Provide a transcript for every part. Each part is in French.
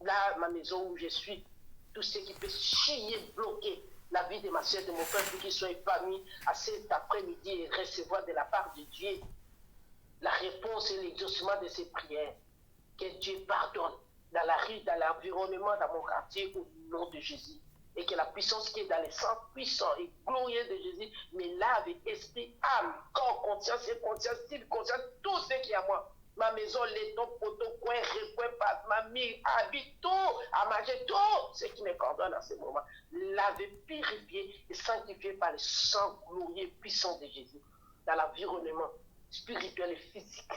là, ma maison où je suis, tout ce qui peut chier, bloquer la vie de ma soeur, de mon frère, pour qu'ils soient épanouis à cet après-midi et recevoir de la part de Dieu la réponse et l'exaucement de ces prières. Que Dieu pardonne dans la rue, dans l'environnement, dans mon quartier, au nom de Jésus. Et que la puissance qui est dans les sangs puissants et glorieux de Jésus me lave esprit, âme, corps, conscience, inconscience, style, conscience, tout ce qui est à moi. Ma maison, les dons, poteaux, coin, recoin, passe, ma mie, habite, tout, à manger, tout ce qui me coordonne en ce moment. Lavé, purifié et sanctifié par le sang glorieux et puissant de Jésus. Dans l'environnement spirituel et physique,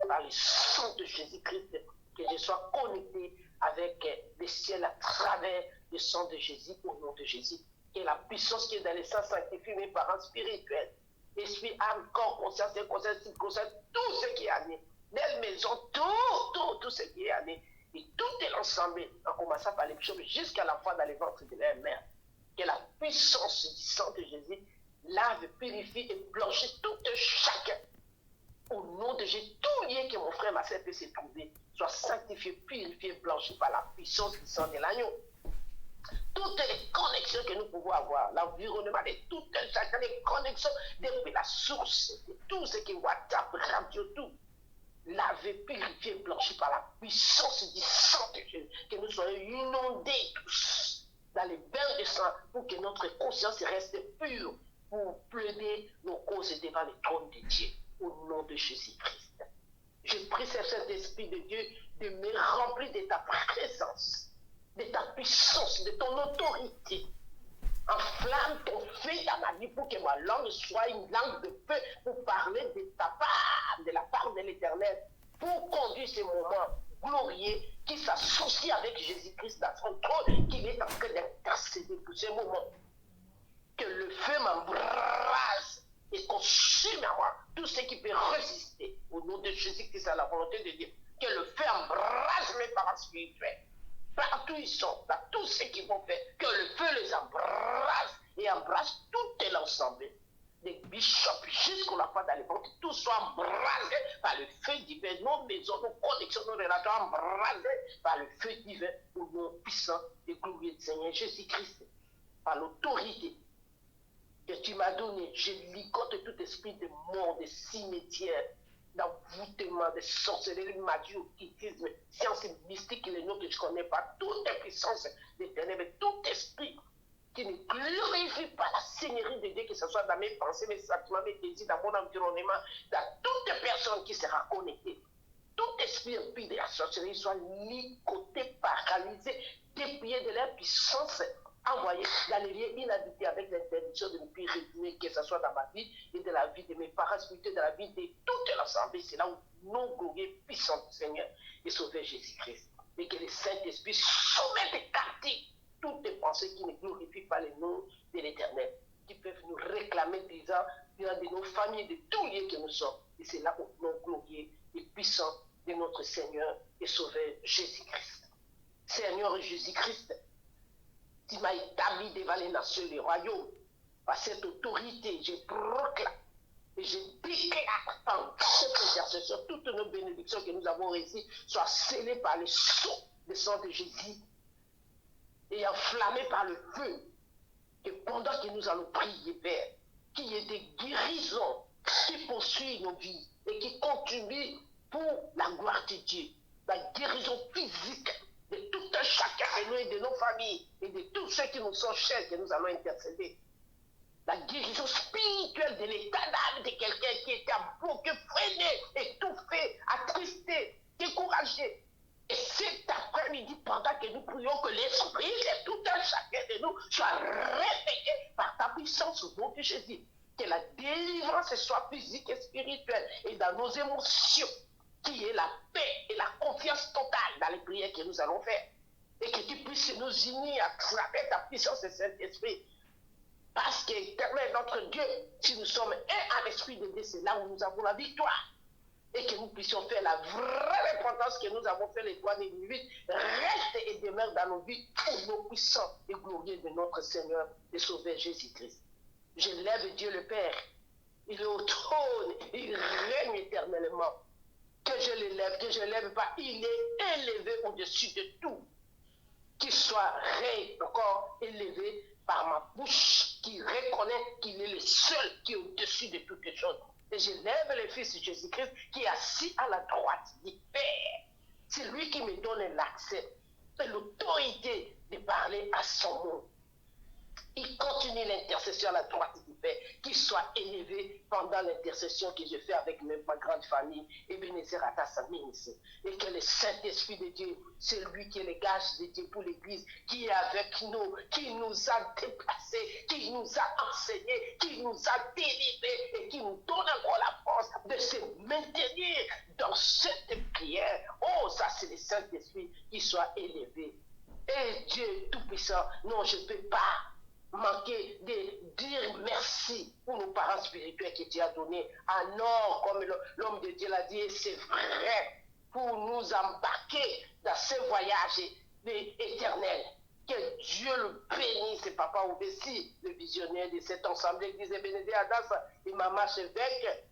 par le sang de Jésus-Christ, que je sois connecté avec le ciel à travers le sang de Jésus, au nom de Jésus. Et la puissance qui est dans le sang sanctifie mes parents spirituels. Esprit, âme, corps, conscience, inconscience, conscience, tout ce qui est amené. Belle maison, tout ce qui est amené. Et tout est l'ensemble, en commençant par les psaumes jusqu'à la fois dans les ventres de leur mère. Que la puissance du sang de Jésus lave, purifie et blanchit tout chacun. Au nom de Jésus, tout lien que mon frère, ma soeur peut se trouver, soit sanctifié, purifié, blanchi par la puissance du sang de l'agneau. Toutes les connexions que nous pouvons avoir, l'environnement de tout chacun, les connexions depuis la source, de tout ce qui est WhatsApp, radio, tout, lavé, purifié, blanchi par la puissance du sang de Jésus, que nous soyons inondés tous dans les bains de sang pour que notre conscience reste pure pour plaider nos causes devant le trône de Dieu. Au nom de Jésus-Christ. Je prie, Saint-Esprit de Dieu, de me remplir de ta présence, de ta puissance, de ton autorité. Enflamme ton feu dans ma vie pour que ma langue soit une langue de feu pour parler de ta part, de la part de l'Éternel, pour conduire ce moment glorieux qui s'associe avec Jésus-Christ dans son trône, qu'il est en train d'intercéder pour ce moment. Que le feu m'embrase et consume à moi tout ce qui peut résister au nom de Jésus-Christ à la volonté de Dieu. Que le feu embrase mes parents spirituels. Partout ils sont, dans tout ce qu'ils vont faire, que le feu les embrase et embrase tout l'ensemble. Des bishops jusqu'à la fin dans les ventres, tout soit embrasé par le feu divin. Nos maisons, nos connexions, nos relations embrasées par le feu divin au nom puissant et glorieux du Seigneur Jésus-Christ. Par l'autorité que tu m'as donné, je ligote tout esprit de mort, de cimetière, d'envoûtement, de sorcellerie, magie, occultisme, sciences mystiques, les noms que je ne connais pas, toute puissance des ténèbres, tout esprit qui ne glorifie pas la Seigneurie de Dieu, que ce soit dans mes pensées, mes sentiments, mes désirs, dans mon environnement, dans toute personne qui sera connectée. Tout esprit impie de la sorcellerie soit ligoté, paralysé, dépouillé de leur puissance, envoyé dans les lieux inhabités avec l'interdiction de ne plus résumer, que ce soit dans ma vie et de la vie de mes parents spirituels, dans la vie de toute l'assemblée. C'est là où nous glorieux puissant du Seigneur et Sauveur Jésus-Christ. Et que le Saint-Esprit soumette et captive toutes les pensées qui ne glorifient pas le nom de l'Éternel, qui peuvent nous réclamer disant de nos familles, de tous lieux que nous sommes. Et c'est là où nous glorieux et puissant de notre Seigneur et Sauveur Jésus-Christ. Seigneur Jésus-Christ, tu m'as établi devant les nations, les royaumes. Par cette autorité, je proclame et je déclare par cette intercession toutes nos bénédictions que nous avons reçues soient scellées par le sceau du sang de Jésus et enflammées par le feu. Et pendant que nous allons prier, Père, qu'il y ait des guérisons qui poursuivent nos vies et qui contribuent pour la gloire de Dieu. La guérison physique de tout un chacun de nous et de nos familles et de tous ceux qui nous sont chers que nous allons intercéder. La guérison spirituelle de l'état d'âme de quelqu'un qui était bloqué, freiné, étouffé, attristé, découragé. Et cet après-midi, pendant que nous prions, que l'esprit de tout un chacun de nous soit réveillé par ta puissance au nom de Jésus. Que la délivrance soit physique et spirituelle et dans nos émotions, qui est la paix et la confiance totale dans les prières que nous allons faire. Et que tu puisses nous unir à travers ta puissance et Saint-Esprit. Parce qu'éternel notre Dieu, si nous sommes un en esprit de Dieu, c'est là où nous avons la victoire. Et que nous puissions faire la vraie repentance que nous avons fait les dernières minutes, reste et demeure dans nos vies pour nos puissants et glorieux de notre Seigneur et Sauveur Jésus-Christ. Je lève Dieu le Père. Il est au trône, il règne éternellement. Que je l'élève, que je ne l'élève pas, il est élevé au-dessus de tout. qu'il soit encore élevé par ma bouche, qui reconnaît qu'il est le seul qui est au-dessus de toutes les choses. Et je lève le Fils de Jésus-Christ qui est assis à la droite du Père. C'est lui qui me donne l'accès et l'autorité de parler à son nom. Il continue l'intercession à la droite du Père, qu'il soit élevé pendant l'intercession que je fais avec ma grande famille, Ebenezer Atas Ministre. Et que le Saint-Esprit de Dieu, c'est lui qui est le gage de Dieu pour l'Église, qui est avec nous, qui nous a déplacés, qui nous a enseignés, qui nous a délivrés et qui nous donne encore la force de se maintenir dans cette prière. Oh, ça c'est le Saint-Esprit qui soit élevé. Et Dieu Tout-Puissant, non, je ne peux pas manquer de dire merci pour nos parents spirituels que Dieu a donné. Ah non, comme l'homme de Dieu l'a dit, c'est vrai, pour nous embarquer dans ce voyage éternel. Que Dieu le bénisse, et Papa Oubessi, le visionnaire de cette ensemble Église Bénédicte Adas et Maman Chevêque.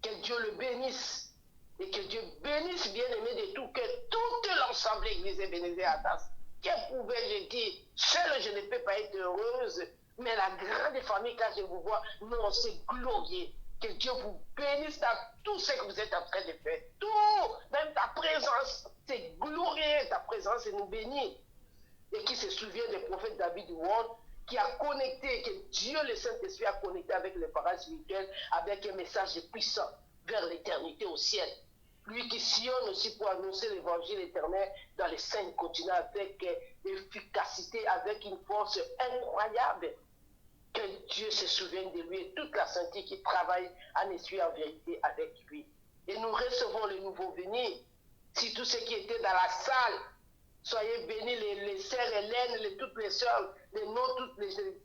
Que Dieu le bénisse et que Dieu bénisse, bien-aimé de tout, que toute l'ensemble Église Bénédicte Adas. Que pouvais-je dire? Seule, je ne peux pas être heureuse, mais la grande famille, quand je vous vois, nous, on s'est glorieux. Que Dieu vous bénisse dans tout ce que vous êtes en train de faire. Tout, même ta présence, c'est glorieux, ta présence, et nous bénit. Et qui se souvient du prophète David Ward, qui a connecté, que Dieu, le Saint-Esprit, a connecté avec les parents spirituels, avec un message puissant vers l'éternité au ciel. Lui qui sillonne aussi pour annoncer l'évangile éternel dans les 5 continents avec efficacité, avec une force incroyable. Que Dieu se souvienne de lui et toute la sainteté qui travaille en esprit en vérité avec lui. Et nous recevons les nouveaux venus. Si tous ceux qui étaient dans la salle, soyez bénis, les sœurs Hélène, toutes les sœurs, les noms, toutes les...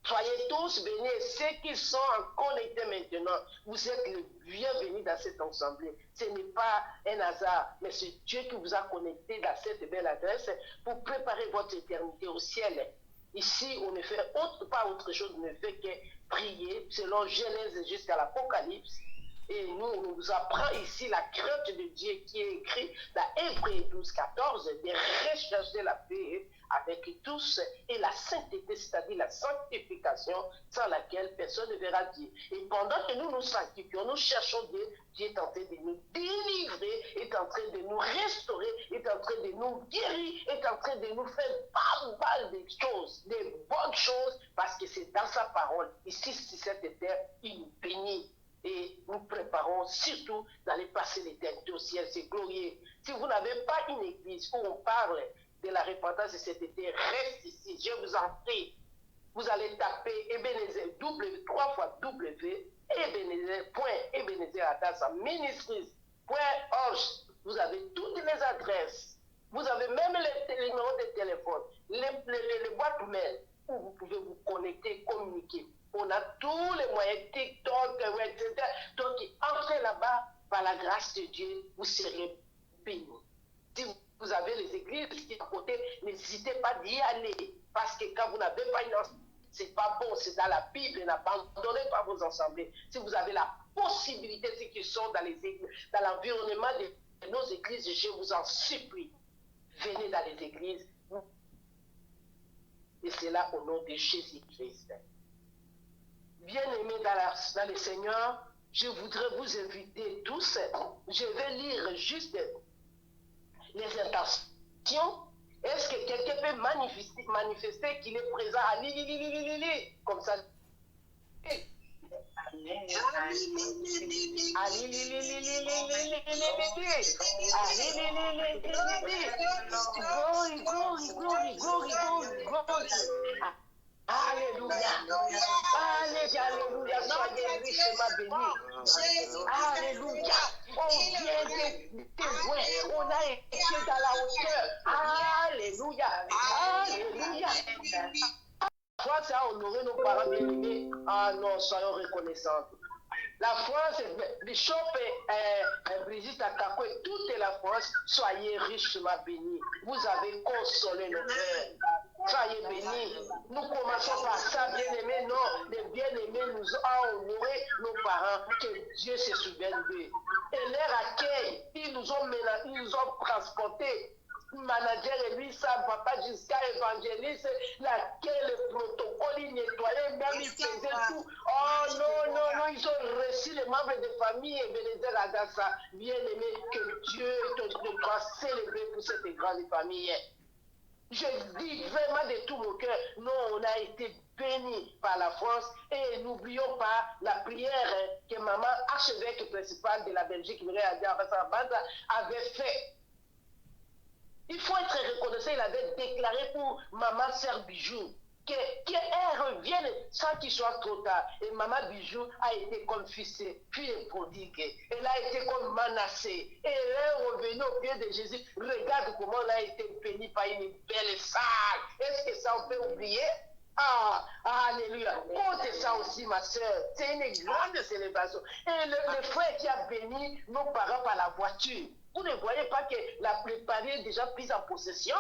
Soyez tous bénis, et ceux qui sont connectés maintenant, vous êtes les bienvenus dans cette assemblée. Ce n'est pas un hasard, mais c'est Dieu qui vous a connectés dans cette belle adresse pour préparer votre éternité au ciel. Ici, on ne fait pas autre chose, on ne fait que prier selon Genèse jusqu'à l'Apocalypse. Et nous, on nous apprend ici la crainte de Dieu qui est écrit dans Hébreux 12, 14, de rechercher la paix avec tous et la sainteté, c'est-à-dire la sanctification sans laquelle personne ne verra Dieu. Et pendant que nous nous sanctifions, nous cherchons Dieu, Dieu est en train de nous délivrer, est en train de nous restaurer, est en train de nous guérir, est en train de nous faire pas mal de choses, des bonnes choses, parce que c'est dans sa parole, ici sur cette terre, il nous bénit. Et nous préparons surtout d'aller passer l'éternité au ciel, c'est glorieux. Si vous n'avez pas une église où on parle de la repentance de cet été, reste ici, je vous en prie. Vous allez taper Ebenezer, 3 fois W, Ebenezer.Ministries.org. Vous avez toutes les adresses. Vous avez même les numéros de téléphone, les boîtes mail où vous pouvez vous connecter, communiquer. On a tous les moyens, TikTok, etc. Donc, entrez là-bas, par la grâce de Dieu, vous serez bénis. Si vous avez les églises qui sont à côté, n'hésitez pas d'y aller. Parce que quand vous n'avez pas une ensemble, c'est pas bon, c'est dans la Bible, n'abandonnez pas vos assemblées. Si vous avez la possibilité, ceux qui sont dans les églises, dans l'environnement de nos églises, je vous en supplie, venez dans les églises. Et c'est là au nom de Jésus-Christ. Bien-aimés dans le Seigneur, je voudrais vous inviter tous. Je vais lire juste les intentions. Est-ce que quelqu'un peut manifester qu'il est présent à Lili, comme ça? Alléluia. Alléluia. Soyez richement bénis. Alléluia. On vient de témoin. On a été dans la hauteur. Alléluia. Alléluia. La France a honoré nos parents bien-aimés. Ah non, soyons reconnaissants. La France, Bishop Brigitte Akako et toute la France, soyez richement bénis. Vous avez consolé nos cœurs. Soyez bénis. Nous commençons par ça, bien-aimés. Non, les bien-aimés nous ont honoré nos parents. Que Dieu se souvienne d'eux. Et leur accueil, ils nous ont transportés manager et lui, ça va pas jusqu'à évangéliste, laquelle le protocole, il nettoyait, même il faisait tout. Oh non, non, non, ils ont reçu les membres de famille et Bénézer Adassa, bien aimé, que Dieu te doit célébrer pour cette grande famille. Je dis vraiment de tout mon cœur, non, on a été bénis par la France et n'oublions pas la prière que maman, archevêque principal de la Belgique, avait fait. Il faut être reconnaissant, il avait déclaré pour maman Sœur Bijou qu'elle revienne sans qu'il soit trop tard. Et maman Bijou a été comme fils, puis prodigue. Elle a été comme menacée. Et elle est revenue au pied de Jésus. Regarde comment elle a été bénie par une belle salle. Est-ce que ça on peut oublier? Ah, alléluia. Compte ça aussi, ma soeur. C'est une grande célébration. Et le frère qui a béni nos parents par la voiture. Vous ne voyez pas que la préparée est déjà prise en possession?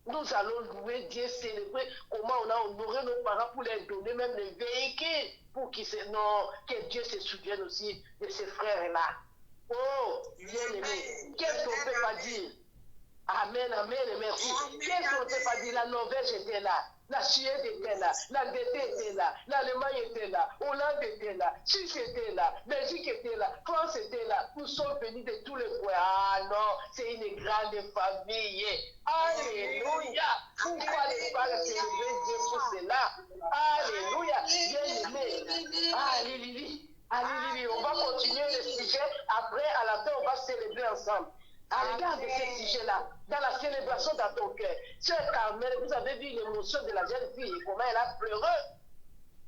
Nous allons louer Dieu, célébrer comment on a honoré nos parents pour leur donner même les véhicules pour que Dieu se souvienne aussi de ces frères-là. Oh, bien aimé. Qu'est-ce qu'on ne peut pas dire? Amen, amen et merci. Qu'est-ce qu'on ne peut pas dire? La Norvège était là. La Suède était là, l'Angleterre était là, l'Allemagne était là, Hollande était là, Suisse était là, Belgique était là, France était là. Nous sommes venus de tous les coins. Ah non, c'est une grande famille. Alléluia. Pourquoi ne pas célébrer Dieu pour cela? Alléluia. Bien aimé. Alléluia. Alléluia. On va continuer le sujet. Après, à la fin, on va célébrer ensemble. Regarde ce sujet-là, dans la célébration dans ton cœur. Sœur Carmel, vous avez vu l'émotion de la jeune fille, comment elle a pleuré.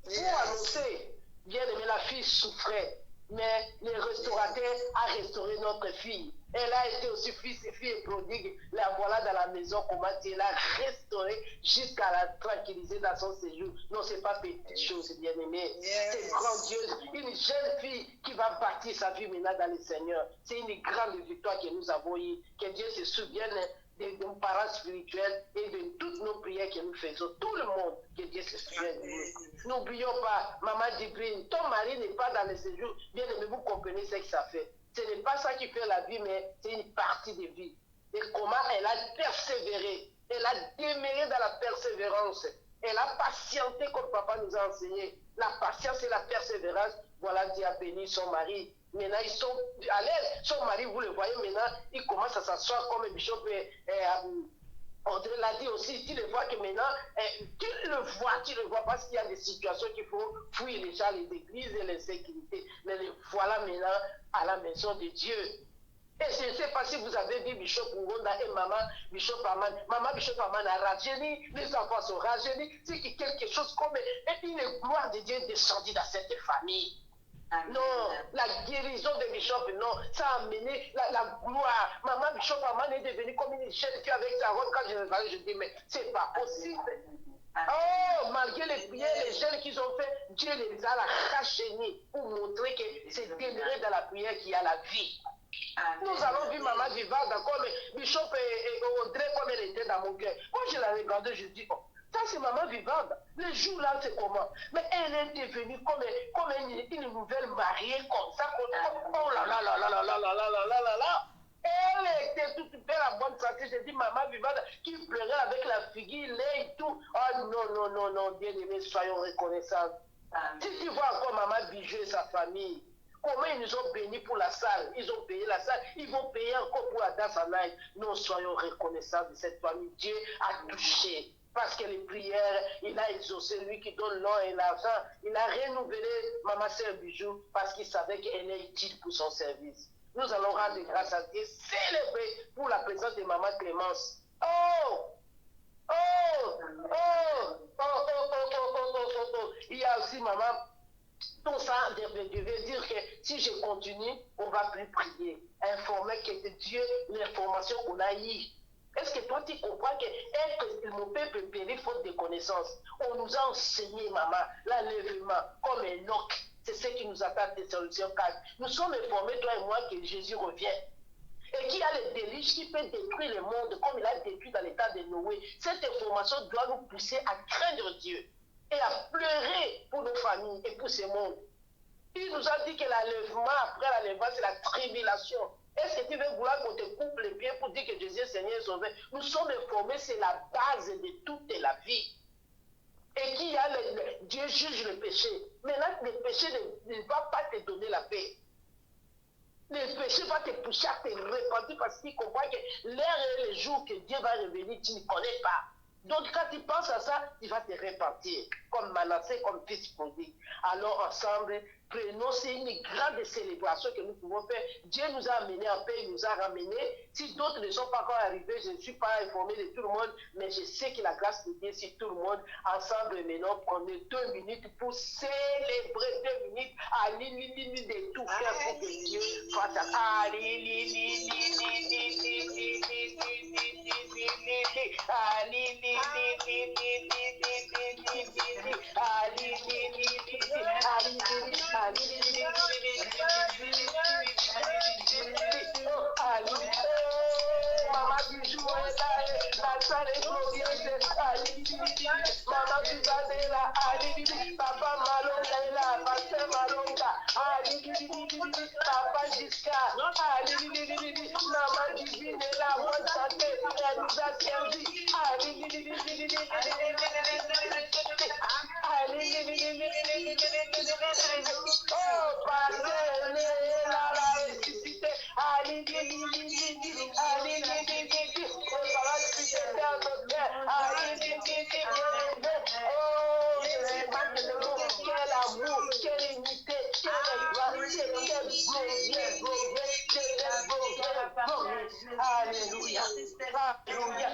Pour annoncer, bien aimé, la fille souffrait, mais le restaurateur a restauré notre fille. Elle a été aussi fille et prodigue. La voilà dans la maison, comment elle a restauré jusqu'à la tranquilliser dans son séjour. Non, ce n'est pas petite chose, bien aimé. C'est grandiose. Une jeune fille qui va bâtir sa vie maintenant dans le Seigneur. C'est une grande victoire que nous avons eue. Que Dieu se souvienne de nos parents spirituels et de toutes nos prières que nous faisons. Tout le monde, que Dieu se souvienne de nous. N'oublions pas, Maman Djibril, ton mari n'est pas dans le séjour. Bien aimé, vous comprenez ce que ça fait. Ce n'est pas ça qui fait la vie, mais c'est une partie de vie. Et comment elle a persévéré. Elle a demeuré dans la persévérance. Elle a patienté comme papa nous a enseigné. La patience et la persévérance. Voilà, Dieu a béni son mari. Maintenant, ils sont à l'aise. Son mari, vous le voyez maintenant, il commence à s'asseoir comme un bishop. André l'a dit aussi, tu le vois que maintenant, tu le vois parce qu'il y a des situations qu'il faut fuir déjà les églises et les sécurités. Mais le voilà maintenant à la maison de Dieu. Et je ne sais pas si vous avez vu Bishop Ngonda et Maman Bishop Aman. Maman Bishop Aman a rajeuni, les enfants sont rajeunis. C'est quelque chose comme une gloire de Dieu descendue dans cette famille. Non, la guérison de Bishop, non, ça a amené la gloire. Maman Bishop Aman est devenue comme une jeune fille avec sa robe. Quand je l'ai parlé, je dis, mais c'est pas possible. Oh, malgré les prières, les jeunes qu'ils ont fait, Dieu les a rachennés pour montrer que c'est demeuré dans la prière qu'il y a la vie. Nous allons vu Maman Vivante comme Bishop et Audrey comme elle était dans mon cœur. Moi, je la regardais, je dis, oh, ça c'est Maman Vivante. Le jour là, c'est comment? Mais elle est devenue comme une nouvelle mariée comme ça. Oh là là là là là là là là là là là là. Elle était toute belle à bonne santé. J'ai dit, Maman Vivante qui pleurait avec la figure, lait et tout. Oh non, non, non, non, bien aimé, soyons reconnaissants. Si tu vois encore Maman Bijou et sa famille, comment ils nous ont bénis pour la salle? Ils ont payé la salle, ils vont payer encore pour la danse en live. Nous soyons reconnaissants de cette famille. Dieu a touché. Parce que les prières, il a exaucé, lui qui donne l'or et l'argent. Il a renouvelé Maman Sœur Bijou parce qu'il savait qu'elle est utile pour son service. Nous allons rendre grâce à Dieu, célébrer pour la présence de Maman Clémence. Oh! Oh! Oh! Oh! Oh! Oh! Oh! Oh! Il y a aussi Maman. Tout ça devait dire que si je continue, on ne va plus prier. Informer que Dieu, l'information qu'on a eue. Est-ce que toi tu comprends que mon peuple périt faute de connaissances? On nous a enseigné, maman, l'enlèvement, comme Enoch. C'est ce qui nous attend des solutions 4. Nous sommes informés, toi et moi, que Jésus revient. Et qu'il y a le déluge qui peut détruire le monde comme il a détruit dans l'état de Noé. Cette information doit nous pousser à craindre Dieu et à pleurer pour nos familles et pour ce monde. Il nous a dit que l'enlèvement, après l'enlèvement, c'est la tribulation. Est-ce que tu veux vouloir qu'on te coupe les pieds pour dire que Jésus est Seigneur est sauvé. Nous sommes informés, c'est la base de toute la vie. Et qui a Dieu juge le péché. Maintenant, le péché ne va pas te donner la paix. Le péché va te pousser à te repentir parce qu'il comprend que l'heure et le jour que Dieu va revenir, tu ne connais pas. Donc quand tu penses à ça, tu vas te repentir, comme Manassé, comme fils prodigue. Alors ensemble, prenons, c'est une grande célébration que nous pouvons faire. Dieu nous a amenés en paix, il nous a ramenés. Si d'autres ne sont pas encore arrivés, je ne suis pas informé de tout le monde, mais je sais que la grâce de Dieu sur tout le monde. Ensemble, maintenant, prenez 2 minutes pour célébrer 2 minutes à l'île de tout faire pour que Dieu fasse à Maman du jour est là, la salle est glorieuse, maman du est là, papa Malonga est là, pasteur Malonga, papa Giscard, maman divine est là, bonne santé, elle nous a servi, oh, pasteur est là, la ressuscité, quel amour, quelle unité, quelle gloire, alléluia, alléluia,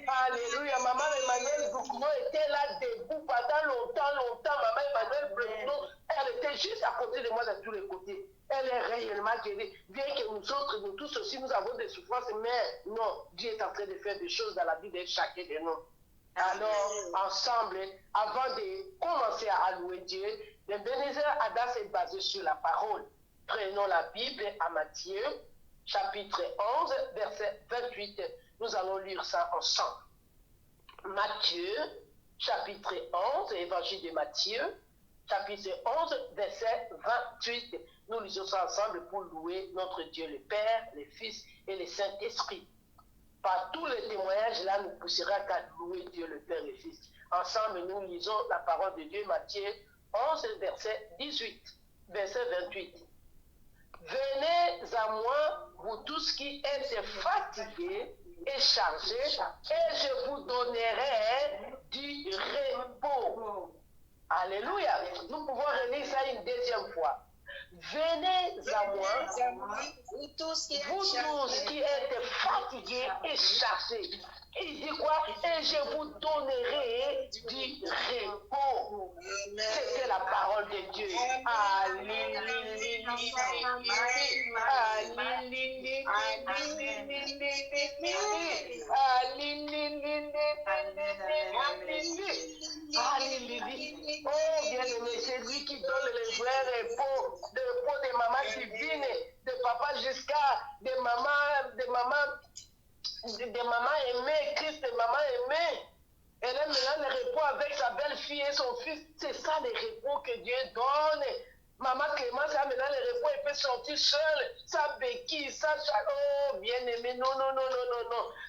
alléluia. Maman Emmanuel Boukmo était là debout pendant longtemps. Maman Emmanuel Boukmo, elle était juste à côté de moi de tous les côtés. Elle est réellement guérie. Bien que nous autres, nous tous aussi, nous avons des souffrances, mais non, Dieu est en train de faire des choses dans la vie de chacun de nous. Alors, ensemble, avant de commencer à louer Dieu, le Bénézer Adas est basé sur la parole. Prenons la Bible à Matthieu, chapitre 11, verset 28. Nous allons lire ça ensemble. Matthieu, chapitre 11, évangile de Matthieu, chapitre 11, verset 28. Nous lisons ça ensemble pour louer notre Dieu le Père, le Fils et le Saint-Esprit. Par tous les témoignages, là, nous poussera qu'à louer Dieu le Père et le Fils. Ensemble, nous lisons la parole de Dieu, Matthieu 11, verset 18, verset 28. Venez à moi, vous tous qui êtes fatigués et chargés, et je vous donnerai du repos. Alléluia. Nous pouvons relire ça une deuxième fois. Venez à moi, vous tous qui êtes fatigués et chargés. Il dit quoi? Et je vous donnerai du repos. C'était la parole de Dieu. Oh, bien-aimé, c'est lui qui donne le vrai repos, le repos des mamans divines, de papa Giscard, des mamans aimées, Christ, des mamans aimées. Elle a maintenant le repos avec sa belle-fille et son fils. C'est ça le repos que Dieu donne. Maman Clémence a maintenant le repos, elle peut sortir seule, sa béquille, oh bien-aimé, non.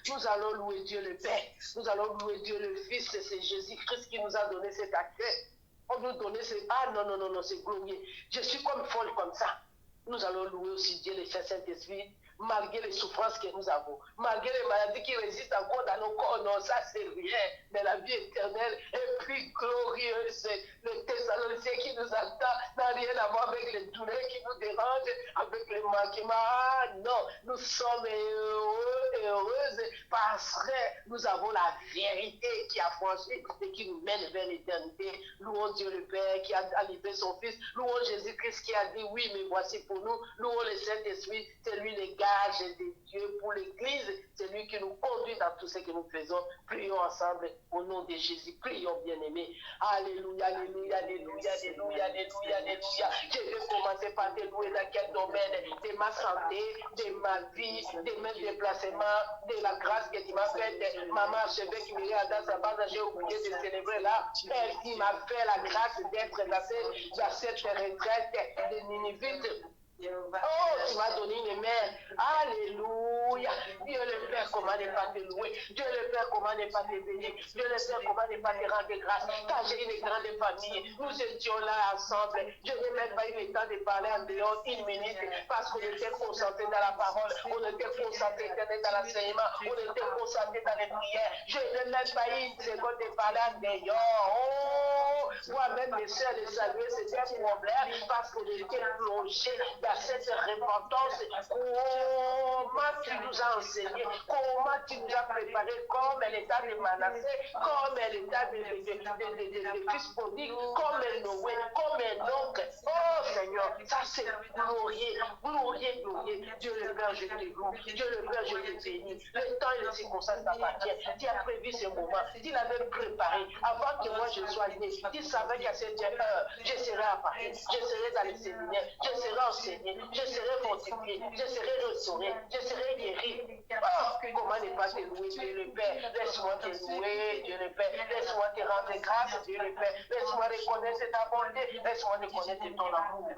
Nous allons louer Dieu le Père, nous allons louer Dieu le Fils, c'est Jésus-Christ qui nous a donné cet accès. On nous donne non, c'est glorieux. Je suis comme folle comme ça. Nous allons louer aussi Dieu le Saint-Esprit, malgré les souffrances que nous avons, malgré les maladies qui résistent encore dans nos corps. Non, ça c'est rien. Mais la vie éternelle est plus glorieuse. Le Thessaloniciens qui nous attend n'a rien à voir avec les douleurs qui nous dérangent, avec les manquements. Non, nous sommes heureux et heureuses parce que nous avons la vérité qui a franchi et qui nous mène vers l'éternité. Louons Dieu le Père qui a livré son Fils. Louons Jésus-Christ qui a dit oui, mais voici pour nous. Louons le Saint-Esprit, c'est lui le gage de Dieu pour l'Église. C'est lui qui nous conduit dans tout ce que nous faisons. Prions ensemble au nom de Jésus. Prions, bien-aimés. Alléluia, alléluia, alléluia, alléluia, alléluia, alléluia. Je vais commencer par te louer dans quel domaine? De ma santé, de ma vie, de mes déplacements, de la grâce que tu m'as faite. Maman archevêque Myriam dans sa base, j'ai oublié de célébrer là. Elle qui m'a fait la grâce d'être dans cette retraite de Ninivite. Oh, tu m'as donné une mère. Alléluia. Dieu le Père, comment ne pas te louer? Dieu le Père, comment ne pas te bénir? Dieu le Père, comment ne pas te rendre grâce? Car j'ai une grande famille. Nous étions là ensemble. Je n'ai même pas eu le temps de parler en dehors une minute parce qu'on était concentrés dans la parole. On était concentrés dans l'enseignement. On était concentrés dans les prières. Je n'ai même pas eu une seconde de parler en dehors. Oh, moi-même, mes soeurs, les saluer, c'était un problème parce qu'on était plongés dans cette repentance. Comment tu nous as enseigné, comment tu nous as préparé comme l'état de Manassé, comme l'état de fils prodigue, comme Noé, comme Enoch. Oh Seigneur, ça c'est glorieux, glorieux, glorieux. Dieu le Père, je te loue. Dieu le Père, je te bénis. Le temps et les circonstances t'appartiennent. Tu as prévu ce moment. Tu l'avais préparé. Avant que moi je sois né, tu savais qu'à cette heure, je serai à Paris, je serai dans les séminaires, je serai enseigné, je serai fortifié, je serai restauré, je serai guéri. Oh, comment ne pas te louer, Dieu le Père? Laisse-moi te louer, Dieu le Père. Laisse-moi te rendre grâce, Dieu le Père. Laisse-moi reconnaître ta bonté. Laisse-moi reconnaître ton amour.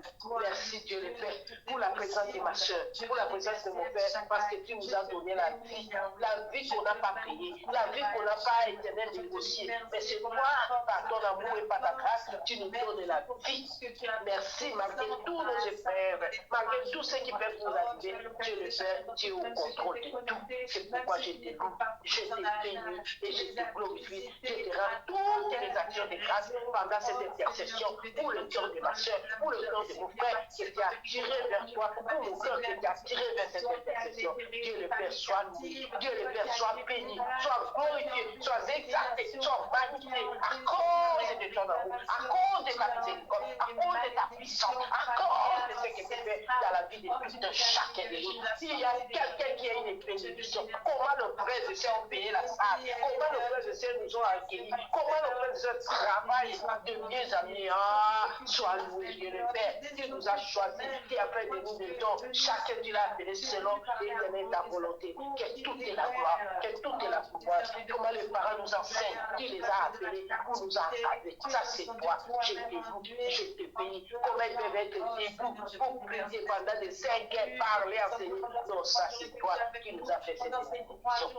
Merci, Dieu le Père, pour la présence de ma soeur, pour la présence de mon Père, parce que tu nous as donné la vie qu'on n'a pas payée, la vie qu'on n'a pas éternelle négociée. Mais c'est toi, par ton amour et par ta grâce, tu nous donnes la vie. Merci, malgré tous nos efforts, malgré tout ce qui peut nous arriver, Dieu le Père, tu es au contrôle de tout. C'est pourquoi je te loue, je te bénis et je te glorifie. Je te rends toutes les actions de grâce pendant cette intercession pour le cœur de ma soeur, pour le cœur de mon frère qui était attiré vers toi, pour mon cœur qui était attiré vers cette intercession. Dieu le Père soit loué, Dieu le Père soit béni, soit glorifié, soit exalté, soit magnifié à cause de ton amour, à cause de ta miséricorde, à cause de ta puissance, à cause de ce que tu fais dans la vie de chacun de nous. S'il y a quelqu'un qui a une bénédiction, comment nos frères et sœurs ont payé la salle, comment nos frères et sœurs nous ont accueillis, comment nos frères et sœurs travaillent de mieux en mieux. Ah, sois loué, Dieu le Père, tu nous as choisis, qui a fait de nous des dons, chacun tu l'as appelé selon l'éternel ta volonté, que tout est la gloire, que tout est la pouvoir, comment les parents nous enseignent, tu les as appelés pour nous encadrer, ça c'est toi, je te loue, je te bénis, comment ils peuvent être debout pour prier pendant des 5 heures, parler, enseigner, non ça c'est toi qui nous a fait cette bénédiction.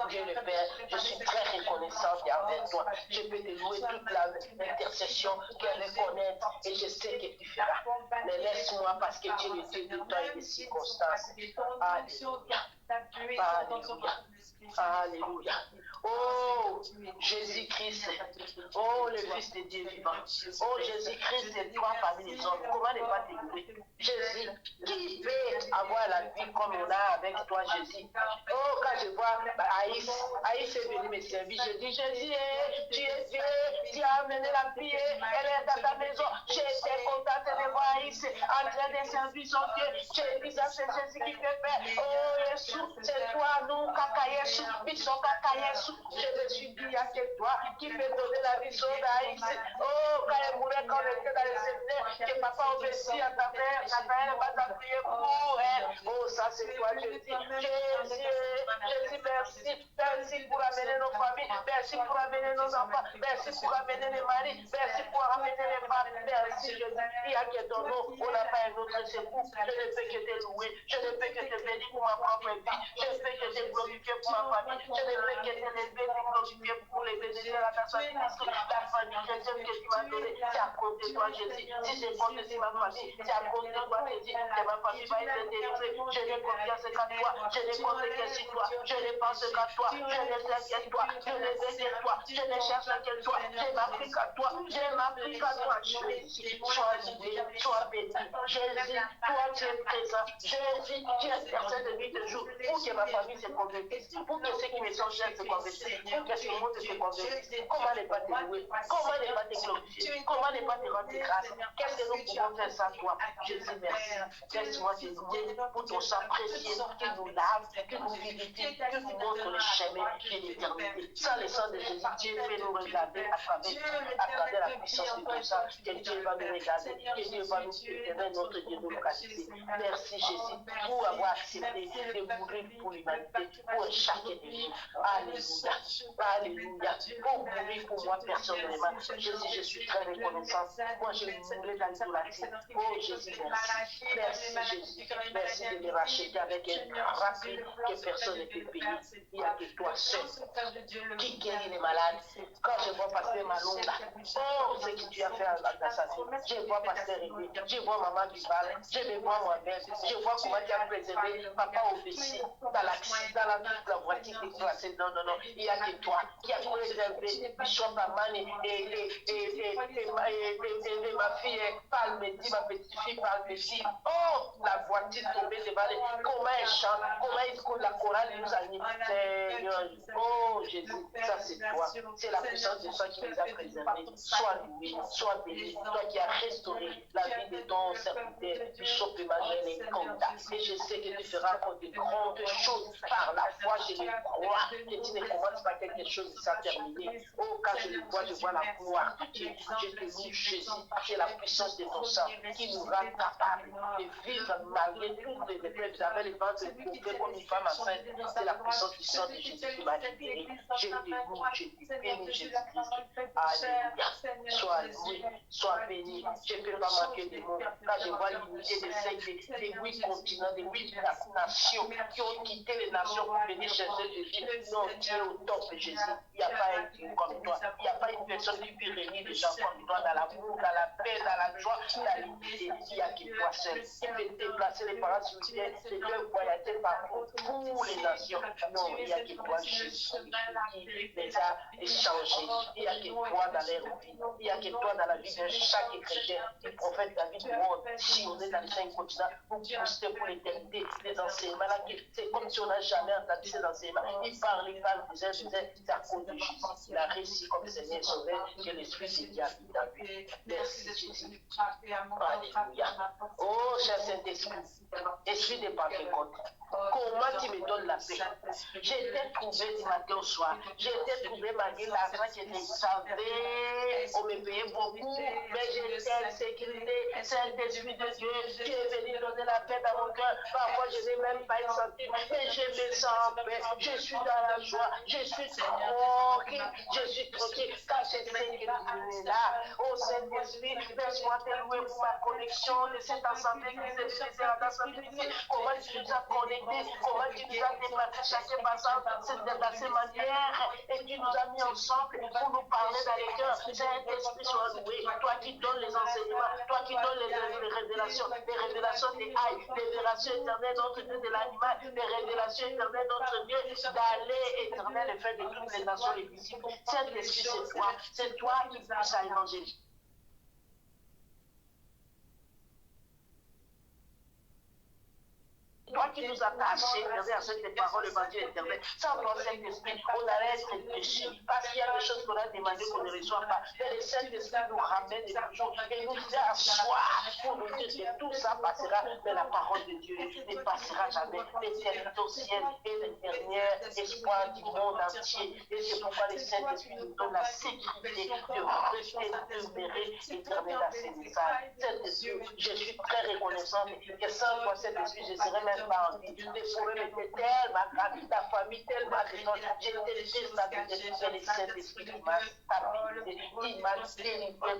Dieu le Père, je suis très reconnaissante envers toi, je peux te louer toute l'intercession qu'elle veut connaître et je sais que tu feras, mais laisse-moi parce que tu es le Dieu de temps et des circonstances. Alléluia. Alléluia. Alléluia. Oh, Jésus-Christ. Oh, le Fils de Dieu vivant. Oh, Jésus-Christ, c'est toi parmi les hommes. Comment ne pas te louer? Jésus, qui peut avoir la vie comme on a avec toi, Jésus? Oh, quand je vois Aïs est venue me servir, je dis, Jésus, tu es Dieu, tu as amené la fille, elle est dans ta maison. J'étais contente de voir Aïs en train de servir son Dieu. J'ai dit, ça c'est Jésus qui peut faire. Oh, Jésus, c'est toi, nous, Kaka Yesu, Biso Kaka Yesu. Je me suis dit, il y a que toi qui peut donner la vision d'Aïs. Oh, quand elle mourait, quand on était dans les séminaires, que papa obéit à ta mère, Nathanaël va t'appuyer pour elle. Oh, ça c'est toi, Jésus. Jésus, merci. Merci pour amener nos familles. Merci pour amener nos enfants. Merci pour amener les maris. Merci pour amener les femmes. Merci, Jésus. Il n'y a que ton nom. On n'a pas un autre secours. Je ne peux que te louer. Je ne peux que te bénir pour ma propre vie. Je ne peux que te glorifier pour ma famille. Je ne peux que te lever et glorifier pour les bénédictions à ta famille. La famille chrétienne que tu m'as donnée, c'est à cause de toi, Jésus. Si je compte sur ma famille, c'est à cause de toi, Jésus. Que ma famille va être délivrée. Je n'ai confiance qu'à toi. Je ne compte que sur toi. Je ne pense qu'à toi. Je ne sais que toi. Je ne sais que toi. Je ne cherche que toi. Je m'applique à toi. Je m'applique à toi. Jésus, sois loué, sois béni. Jésus, toi tu es présent. Jésus, tu es personne de nuit de jour. Pour que ma famille se convertisse. Pour que ceux qui me sont chers se convertissent. Pour que ce monde se convertisse. Comment ne pas te louer? Comment ne pas te glorifier? Comment ne pas te rendre grâce? Qu'est-ce que nous pouvons faire sans toi? Jésus, merci. Laisse-moi te louer pour ton sang précieux qui nous lave, qui nous vivifie, qui nous montre le chemin de l'éternité. Sans le sang de Jésus, Dieu peut nous regarder à travers la puissance de ton sang, que Dieu va nous regarder, que Dieu va nous éteindre notre Dieu de localité. Merci Jésus pour avoir accepté de mourir pour l'humanité, pour chaque ennemi. Alléluia. Alléluia. Pour mourir pour moi personnellement. Jésus, je suis très reconnaissant. Moi, je mourrai dans l'idolâtrie. Oh Jésus, merci. Merci Jésus. Merci de me racheter avec un grand prix que personne ne peut payer. Il n'y a que toi seul qui guérit les malades. Quand je vois Pasteur Malonga, oh, ce que tu as fait dans sa vie. Je vois Pasteur Rémi, je vois Maman Bibal, je me vois moi-même, je vois comment tu as préservé Papa Obessi dans l'accident, dans la voiture déclassée. Non, non, non, il n'y a que toi qui a préservé Bishop Amani et ma fille Palmetti, ma petite fille Palmetti. Oh, la voiture tombée devant elle. Comment elle chante, comment elle écoute la chorale nous anime. Seigneur, oh Jésus, ça c'est toi. C'est la puissance de toi qui nous a préservés. Sois loué, sois béni. Toi qui as restauré la vie de ton serviteur, Bishop Emmanuel Nkonda. Et je sais que tu feras encore de grandes choses par la foi. Je le crois que tu ne commences pas quelque chose et ça terminé. Oh, quand je le vois la gloire de Dieu. Je te dis, Jésus, c'est la puissance de ton sang qui nous rend capables de vivre malgré toutes les épreuves. Vous avez le ventre coupé comme une femme enceinte. C'est la puissance du sang de Jésus qui m'a libéré. Je te loue, je te bénis, Jésus-Christ. Alléluia. Sois loué, sois béni. Je ne peux pas manquer de mots. Quand je vois l'unité des 5, des 8 continents, des 8 nations qui ont quitté les nations pour venir chercher Jésus. Non, tu es au top, Jésus. Il n'y a pas un Dieu comme toi. Il n'y a pas une personne qui peut réunir des gens comme toi dans l'amour, dans la paix, dans la joie, dans l'unité. Il n'y a que toi seul. Il peut déplacer les parents sur terre, les deux voyager partout pour les nations. Non, il n'y a que toi, Jésus, qui les a échangés. Il n'y a que toi dans leur vie. Il n'y a que toi dans la vie de chaque chrétien. Le prophète David Ward, si on est dans les 5 continents, vous booster pour l'éternité. Les enseignements là, c'est comme si on n'a jamais entendu ces enseignements. Il parle, disait, c'est à cause de Jésus. Il a réussi comme Seigneur Sauveur que l'Esprit s'est dit habité en lui. Merci Jésus. Alléluia. Oh, cher Saint-Esprit, Esprit de Pentecôte, comment tu me donnes la paix? J'ai été trouvé du matin au soir. J'ai été trouvé malgré l'argent que je savais. On me payait beaucoup, mais j'étais en sécurité. Saint-Esprit de Dieu, tu es venu donner la paix dans mon cœur. Parfois, je n'ai même pas une centime, mais je me sens en paix. Je suis dans la joie. Je suis tranquille. Je suis tranquille. Quand je sais que tu es là, oh Saint-Esprit, laisse-moi te louer pour ma connexion de cette assemblée qui s'est décidée dans sa vie. Comment tu nous as connectés, comment tu nous as débattu chaque passage de cette manière, et tu nous as mis ensemble pour nous parler dans les cœurs. Saint-Esprit soit loué. Toi qui donnes les enseignements, toi qui donnes les révélations des aïe, les révélations éternelles, notre Dieu de l'animal, les révélations éternelles, notre Dieu d'aller éternel et faire de toutes les nations les disciples. Saint-Esprit, c'est toi qui pousses à évangéliser. Toi qui nous as attachés, à cette parole évangile éternelle, sans toi, Saint-Esprit, on allait être péché. Parce qu'il y a des choses qu'on a demandées qu'on ne reçoit pas. Mais le Saint-Esprit nous ramène toujours et nous fait asseoir pour nous dire que tout ça passera, mais la parole de Dieu ne passera jamais. L'éternité au ciel est le dernier espoir du monde entier. Et c'est pourquoi le Saint-Esprit nous donne la sécurité de rester demeuré éternel dans ses messages. Saint-Esprit, je suis très reconnaissante que sans toi, Saint-Esprit, je serais même pas en vie. Les problèmes étaient tellement graves, la famille tellement grande, j'étais déstabilisé, mais le Saint-Esprit qui m'a stabilisé, qui m'a délivré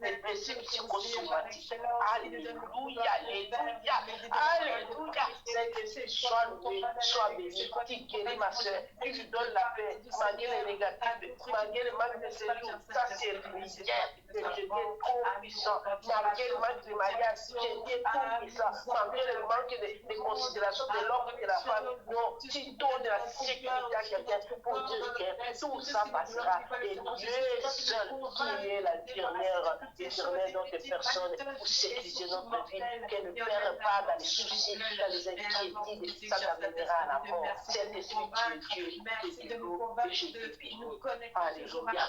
des blessures psychosomatiques. Alléluia, alléluia, alléluia. Saint-Esprit, sois loué, sois béni, qui guérit ma soeur, qui lui donne la paix, malgré les négatifs, malgré le manque de séjour. Ça, c'est rien. J'étais trop puissant, malgré le manque de mariage, j'étais trop puissant, malgré le manque de considération de l'homme et de la femme. Non, tu donnes la sécurité à quelqu'un pour dire que tout ça passera. Et Dieu seul qui est la dernière éternelle d'autres personnes pour sécuriser notre vie, qu'elle ne perd pas dans les soucis, dans les inquiétudes, ça t'amènera à la mort. Saint-Esprit, tu es Dieu, tu es l'eau, et je te bénis. Alléluia.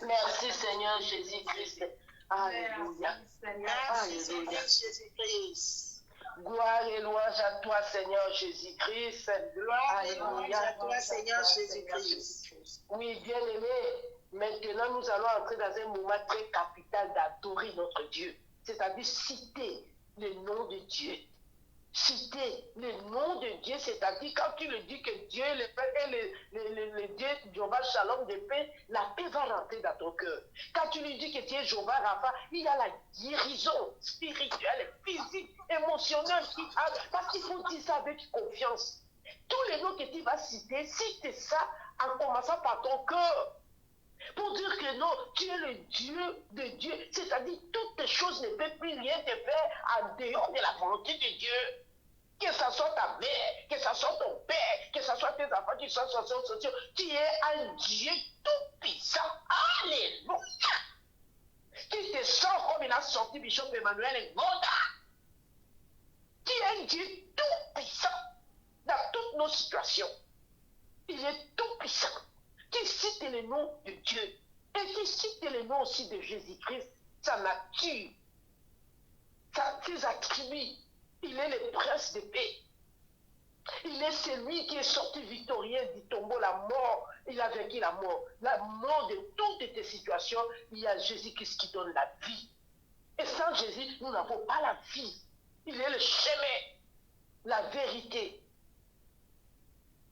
Merci Seigneur Jésus-Christ. Alléluia. Merci Seigneur Jésus-Christ. Gloire et louange à toi, Seigneur Jésus-Christ. Gloire et louange à toi, Seigneur Jésus-Christ. Oui, bien-aimé, maintenant nous allons entrer dans un moment très capital d'adorer notre Dieu, c'est-à-dire citer le nom de Dieu. citer le nom de Dieu, c'est-à-dire quand tu le dis que Dieu est le Père et le Dieu Jéhovah Shalom de paix, la paix va rentrer dans ton cœur. Quand tu lui dis que tu es Jéhovah Rapha, il y a la guérison spirituelle, physique, émotionnelle qui a, parce qu'il faut dire ça avec confiance. Tous les noms que tu vas citer, cite ça en commençant par ton cœur. Pour dire que non, tu es le Dieu de Dieu. C'est-à-dire toutes les choses ne peuvent plus rien te faire en dehors de la volonté de Dieu. Que ce soit ta mère, que ce soit ton père, que ce soit tes enfants qui sont sociaux, tu es un Dieu tout-puissant. Alléluia. Tu te sens comme il a sorti Bishop Emmanuel et Goda. Tu es un Dieu tout-puissant dans toutes nos situations. Il est tout-puissant. Tu cites le nom de Dieu. Et tu cites le nom aussi de Jésus-Christ, sa nature, ses attributs. Il est le prince de paix. Il est celui qui est sorti victorieux du tombeau, la mort. Il a vaincu la mort. La mort de toutes tes situations, il y a Jésus-Christ qui donne la vie. Et sans Jésus, nous n'avons pas la vie. Il est le chemin, la vérité.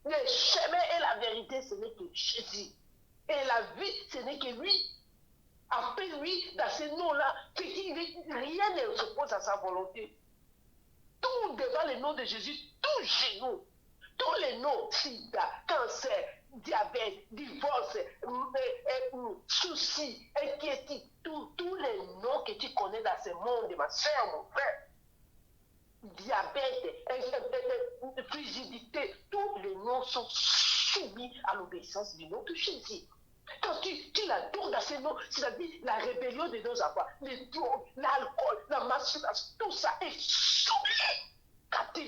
Le chemin et la vérité, ce n'est que Jésus. Et la vie, ce n'est que lui. Appelle-lui dans ces noms-là. Rien ne s'oppose à sa volonté. Tout devant le nom de Jésus, tout genou, tous les noms, sida, cancer, diabète, divorce, soucis, inquiétude, tous les noms que tu connais dans ce monde, ma soeur, mon frère. Diabète, frigidité, tous les noms sont soumis à l'obéissance du nom de Jésus. Quand tu l'adores dans ces noms, c'est-à-dire la rébellion de nos enfants, les drogues, l'alcool, la masturbation, tout ça est soumis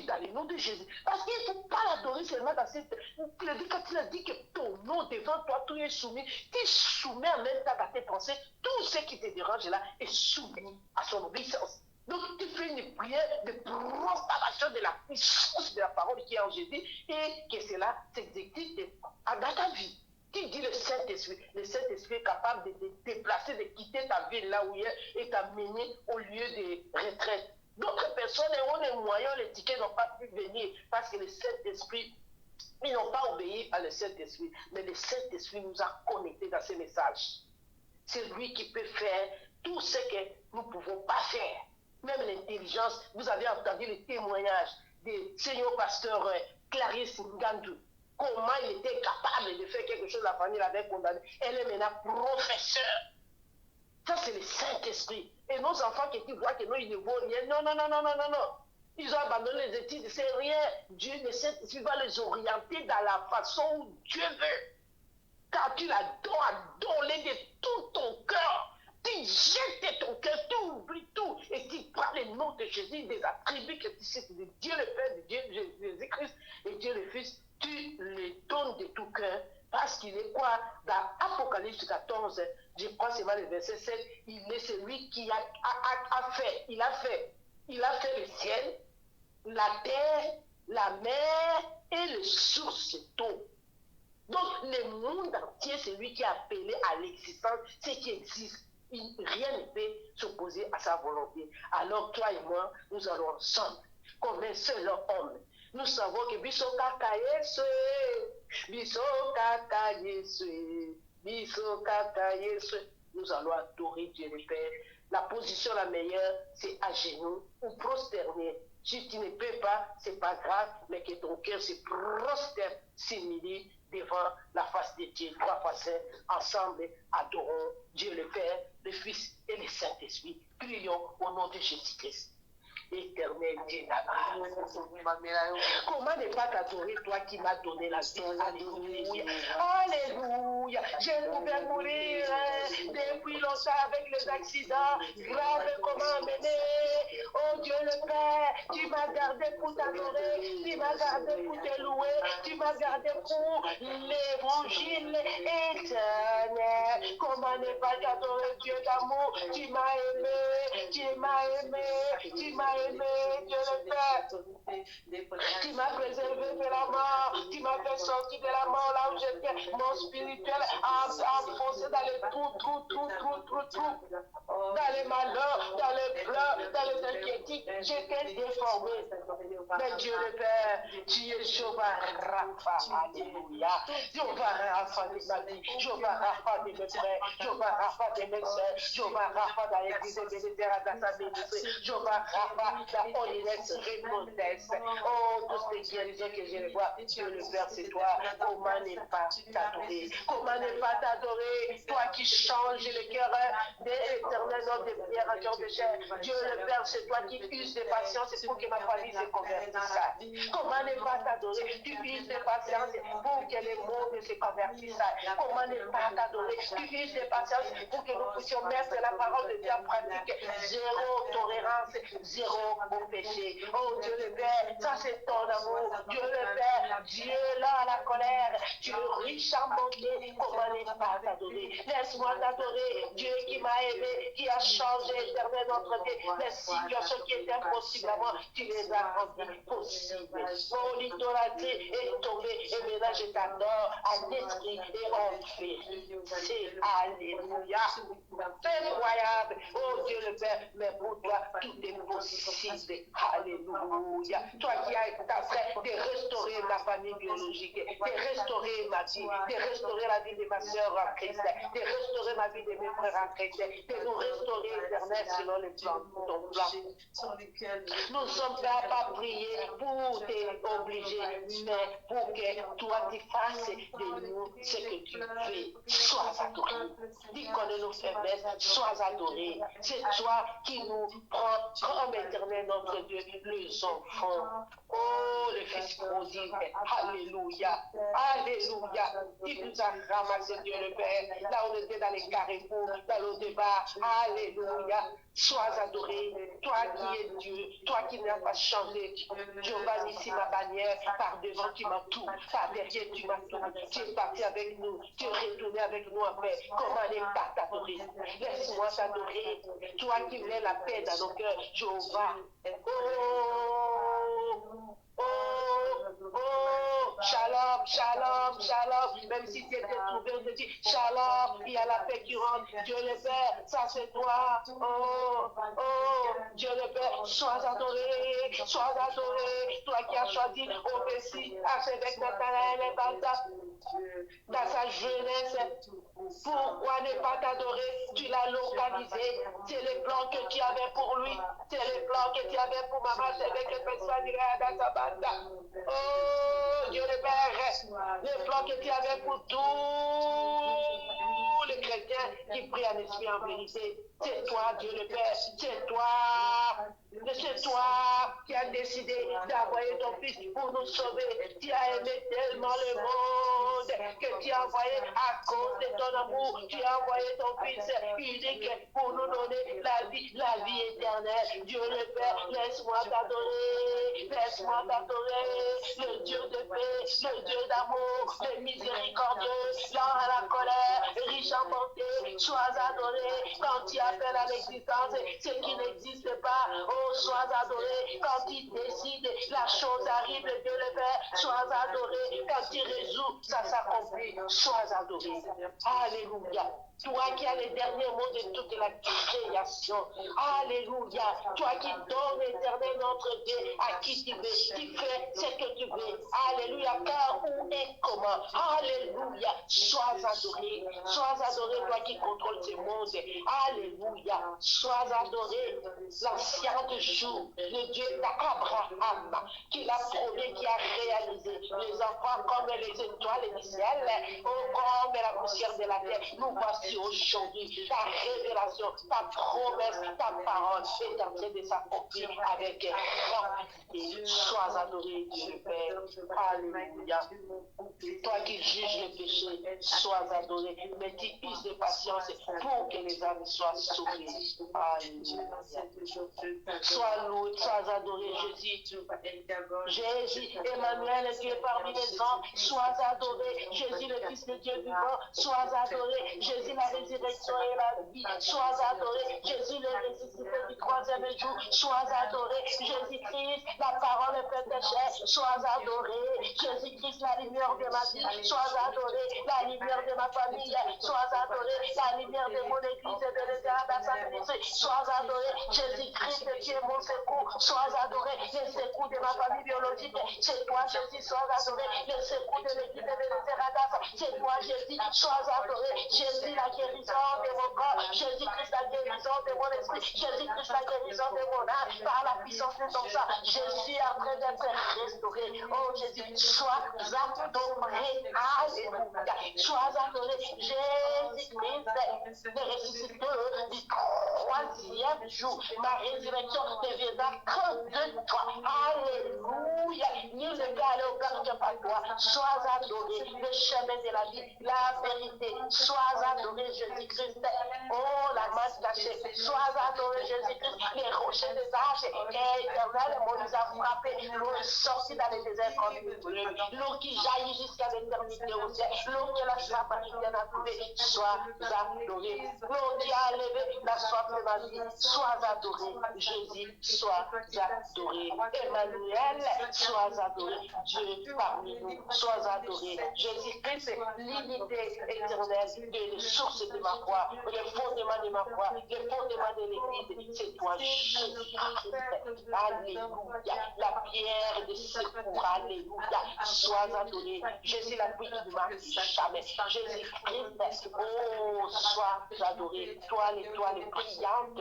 dans le nom de Jésus. Parce qu'il ne faut pas l'adorer seulement dans cette... Quand il a dit que ton nom devant toi, tout est soumis, tu soumets en même temps dans tes pensées, tout ce qui te dérange là est soumis à son obéissance. Donc tu fais une prière de proclamation de la puissance de la parole qui est en Jésus et que cela s'exécute dans ta vie. Tu dis le Saint-Esprit est capable de te déplacer, de quitter ta ville là où il est et t'amener au lieu de retraite. D'autres personnes ont les moyens, les tickets n'ont pas pu venir parce que le Saint-Esprit, ils n'ont pas obéi à le Saint-Esprit. Mais le Saint-Esprit nous a connectés dans ces messages. C'est lui qui peut faire tout ce que nous ne pouvons pas faire. Même l'intelligence, vous avez entendu le témoignage du Seigneur pasteur Clarisse Ngandou. Comment il était capable de faire quelque chose, la famille l'avait condamné. Elle est maintenant professeure. Ça, c'est le Saint-Esprit. Et nos enfants qui voient que non, ils ne vaut rien. Non. Ils ont abandonné les études, c'est rien. Dieu, le Saint-Esprit va les orienter dans la façon où Dieu veut. Quand tu l'adores, adore-les de tout ton cœur. Tu jettes ton cœur, tu oublies tout. Et tu prends le nom de Jésus, des attributs que tu sais, de Dieu le Père, de Dieu Jésus-Christ et Dieu le Fils. Tu le donnes de tout cœur. Parce qu'il est quoi? Dans Apocalypse 14, je crois c'est le verset 7, il est celui qui a fait. Il a fait le ciel, la terre, la mer et les sources d'eau. Donc le monde entier, c'est lui qui a appelé à l'existence ce qui existe. Rien ne peut s'opposer à sa volonté. Alors toi et moi, nous allons ensemble, comme un seul homme. Nous savons que nous allons adorer Dieu le Père. La position la meilleure, c'est à genoux ou prosterner. Si tu ne peux pas, c'est pas grave, mais que ton cœur se prosterne, s'humilie devant la face de Dieu. Trois fois saint, ensemble, adorons Dieu le Père, le Fils et le Saint-Esprit. Prions au nom de Jésus-Christ. Éternel Dieu d'Abraham. Comment ne pas t'adorer, toi qui m'as donné la vie? Alléluia. Alléluia. Je pouvais mourir depuis longtemps avec les accidents graves qu'on m'a amené. Oh Dieu le Père, tu m'as gardé pour t'adorer, tu m'as gardé pour te louer, tu m'as gardé pour l'évangile éternel. Comment ne pas t'adorer, Dieu d'amour? Tu m'as aimé, tu m'as aimé, tu m'as aimé, Dieu le Père. Tu m'as préservé de la mort, tu m'as fait sortir de la mort là où j'étais. Mon spirituel a foncé dans les trous, dans les malheurs, dans les pleurs, dans les inquiétudes. J'étais déformé. Mais Dieu le Père, tu es Jéhovah Rapha, alléluia. Jéhovah Rapha de ma vie, Jéhovah Rapha de mes frères, Jéhovah Rapha de mes sœurs, Jéhovah Rapha dans l'église militaire dans sa ministrie, Jéhovah Rapha dans Holiness Répondesse. Oh, toutes les guérisons que je vois, Dieu le Père, c'est toi. Comment ne pas t'adorer? Comment ne pas t'adorer? Toi qui changes le cœur des éternels hommes de pierre en cœur de chair. Dieu le Père, c'est toi qui uses de patience pour que ma famille se convertisse. Comment ne pas t'adorer? Tu uses de patience pour que le monde se convertisse. Comment ne pas t'adorer? Tu uses de patience pour que nous puissions mettre la parole de Dieu en pratique. Zéro tolérance, zéro au péché. Oh Dieu le Père, ça c'est ton amour. Dieu le Père, Dieu là à la colère, tu es riche en bonté. Comment ne pas t'adorer? Laisse-moi t'adorer. Dieu qui m'a aimé, qui a changé éternel notre vie. Les situations qui étaient impossibles à moi, tu les as rendues possibles. Mon idolâtrie est tombée et maintenant je t'adore en esprit et en fait. C'est alléluia. C'est incroyable. Oh Dieu le Père, mais pour toi, tout est possible. Alléluia. Toi qui as été en train de restaurer ma famille biologique, de restaurer ma vie, de restaurer la vie de ma soeur en Christ, de restaurer ma vie de mes frères en Christ, de nous restaurer éternel selon les plans de ton plan. Nous ne sommes pas prier pour t'obliger, mais pour que toi tu fasses de nous ce que tu veux. Sois adoré. Dis qu'on est nos faiblesses, sois adoré. C'est toi qui nous prends comme éternel notre Dieu, les enfants. Oh, le Fils prodigue. Alléluia. Alléluia. Il nous a ramassé, Dieu le Père. Là, on était dans les carrefours, dans le débat. Alléluia. Sois adoré. Toi qui es Dieu, toi qui n'as pas changé. Jéhovah Nissi, ma bannière, par devant tu m'as tout, par derrière tu m'as tout. Tu es parti avec nous, tu es retourné avec nous en paix. Comment ne pas t'adorer? Laisse-moi t'adorer. Toi qui mets la paix dans nos cœurs, Jéhovah. Shalom, shalom, shalom. Même si tu étais trouvé, on te dit shalom, il y a la paix qui rentre. Dieu le Père, ça c'est toi. Dieu le Père, sois adoré, sois adoré. Toi qui as choisi au Messie, avec Nathanaël et Balda, dans sa jeunesse. Pourquoi ne pas t'adorer? Tu l'as localisé. C'est les plans que tu avais pour lui. C'est les plans que tu avais pour maman. C'est avec les personnes dans sa bande. Oh, Dieu le Père. Les plans que tu avais pour tous les chrétiens qui prient en esprit en vérité. C'est toi, Dieu le Père. C'est toi. C'est toi qui as décidé d'envoyer ton Fils pour nous sauver. Tu as aimé tellement le monde que tu as envoyé à cause de ton amour. Tu as envoyé ton Fils unique pour nous donner la vie éternelle. Dieu le Père, laisse-moi t'adorer. Laisse-moi t'adorer. Le Dieu de paix, le Dieu d'amour, le miséricordieux, lent à la colère, riche en bonté. Sois adoré quand tu appelles à l'existence ce qui n'existe pas. Oh, sois adoré quand tu décides, la chose arrive, Dieu le Père. Sois adoré quand tu résous, ça s'accomplit. Sois adoré. Alléluia. Toi qui as les derniers mots de toute la création. Alléluia. Toi qui donnes l'éternel notre Dieu à qui tu veux. Tu fais ce que tu veux. Alléluia. Car où et comment. Alléluia. Sois adoré. Sois adoré, toi qui contrôles ce monde. Alléluia. Sois adoré. L'ancien de jour, le Dieu d'Abraham, qui l'a promis, qui a réalisé. Les enfants comme les étoiles du ciel, comme la poussière de la terre. Nous voici aujourd'hui. Ta révélation, ta promesse, ta parole est en train de s'accomplir avec rapidité. Sois adoré, Dieu le Père. Alléluia. Toi qui juges le péché, sois adoré. Mais tu uses de patience puissance pour que les âmes soient sauvées. Alléluia. Sois loué, sois adoré, Jésus. Jésus, Emmanuel, Dieu parmi les hommes, sois adoré. Jésus, le Fils de Dieu vivant, sois adoré. Jésus, la résurrection et la vie, sois adoré. Jésus, le ressuscité du troisième jour, sois adoré. Jésus-Christ, la parole faite chair, sois adoré. Jésus-Christ, la lumière de ma vie, sois adoré. La lumière de ma famille, sois adoré. La lumière de mon église et de l'éternel à Saint-Christ, sois adoré. Jésus-Christ, qui est mon secours, sois adoré. Le secours de ma famille biologique, c'est toi, Jésus, sois adoré. Le secours de l'église et de l'éternel, c'est toi, Jésus, sois adoré. Jésus, la guérison de mon corps, Jésus-Christ, la guérison de mon esprit, Jésus-Christ, la guérison de mon âme, par la puissance de ton sang, Jésus est en train d'être restauré. Oh Jésus, sois adoré. Alléluia. Sois adoré. Jésus-Christ, le ressuscité du troisième jour. Ma résurrection ne viendra que de toi. Alléluia. Nul ne peut aller au Père que par toi. Sois adoré. Le chemin de la vie, la vérité. Sois adoré, Jésus-Christ. Oh, la masse cachée. Sois adoré, Jésus-Christ. Les rochers des âges éternels, nous a frappé. L'eau est sortie dans les déserts comme une pluie. L'eau qui jaillit jusqu'à l'éternité au ciel. L'eau que la Samaritaine a trouvée. Sois adoré. L'eau qui a enlevé la soif de ma vie. Sois adoré. Jésus, sois adoré. Emmanuel, sois adoré. Dieu parmi nous, sois adoré. Jésus-Christ, l'unité éternelle et les sources de ma foi, le fondement de ma foi, le fondement de l'Église, c'est toi, Jésus-Christ. Alléluia. La pierre de secours, alléluia. Sois adoré. Jésus, la pluie qui ne marche jamais. Jésus-Christ, oh, sois adoré. Toi, l'étoile brillante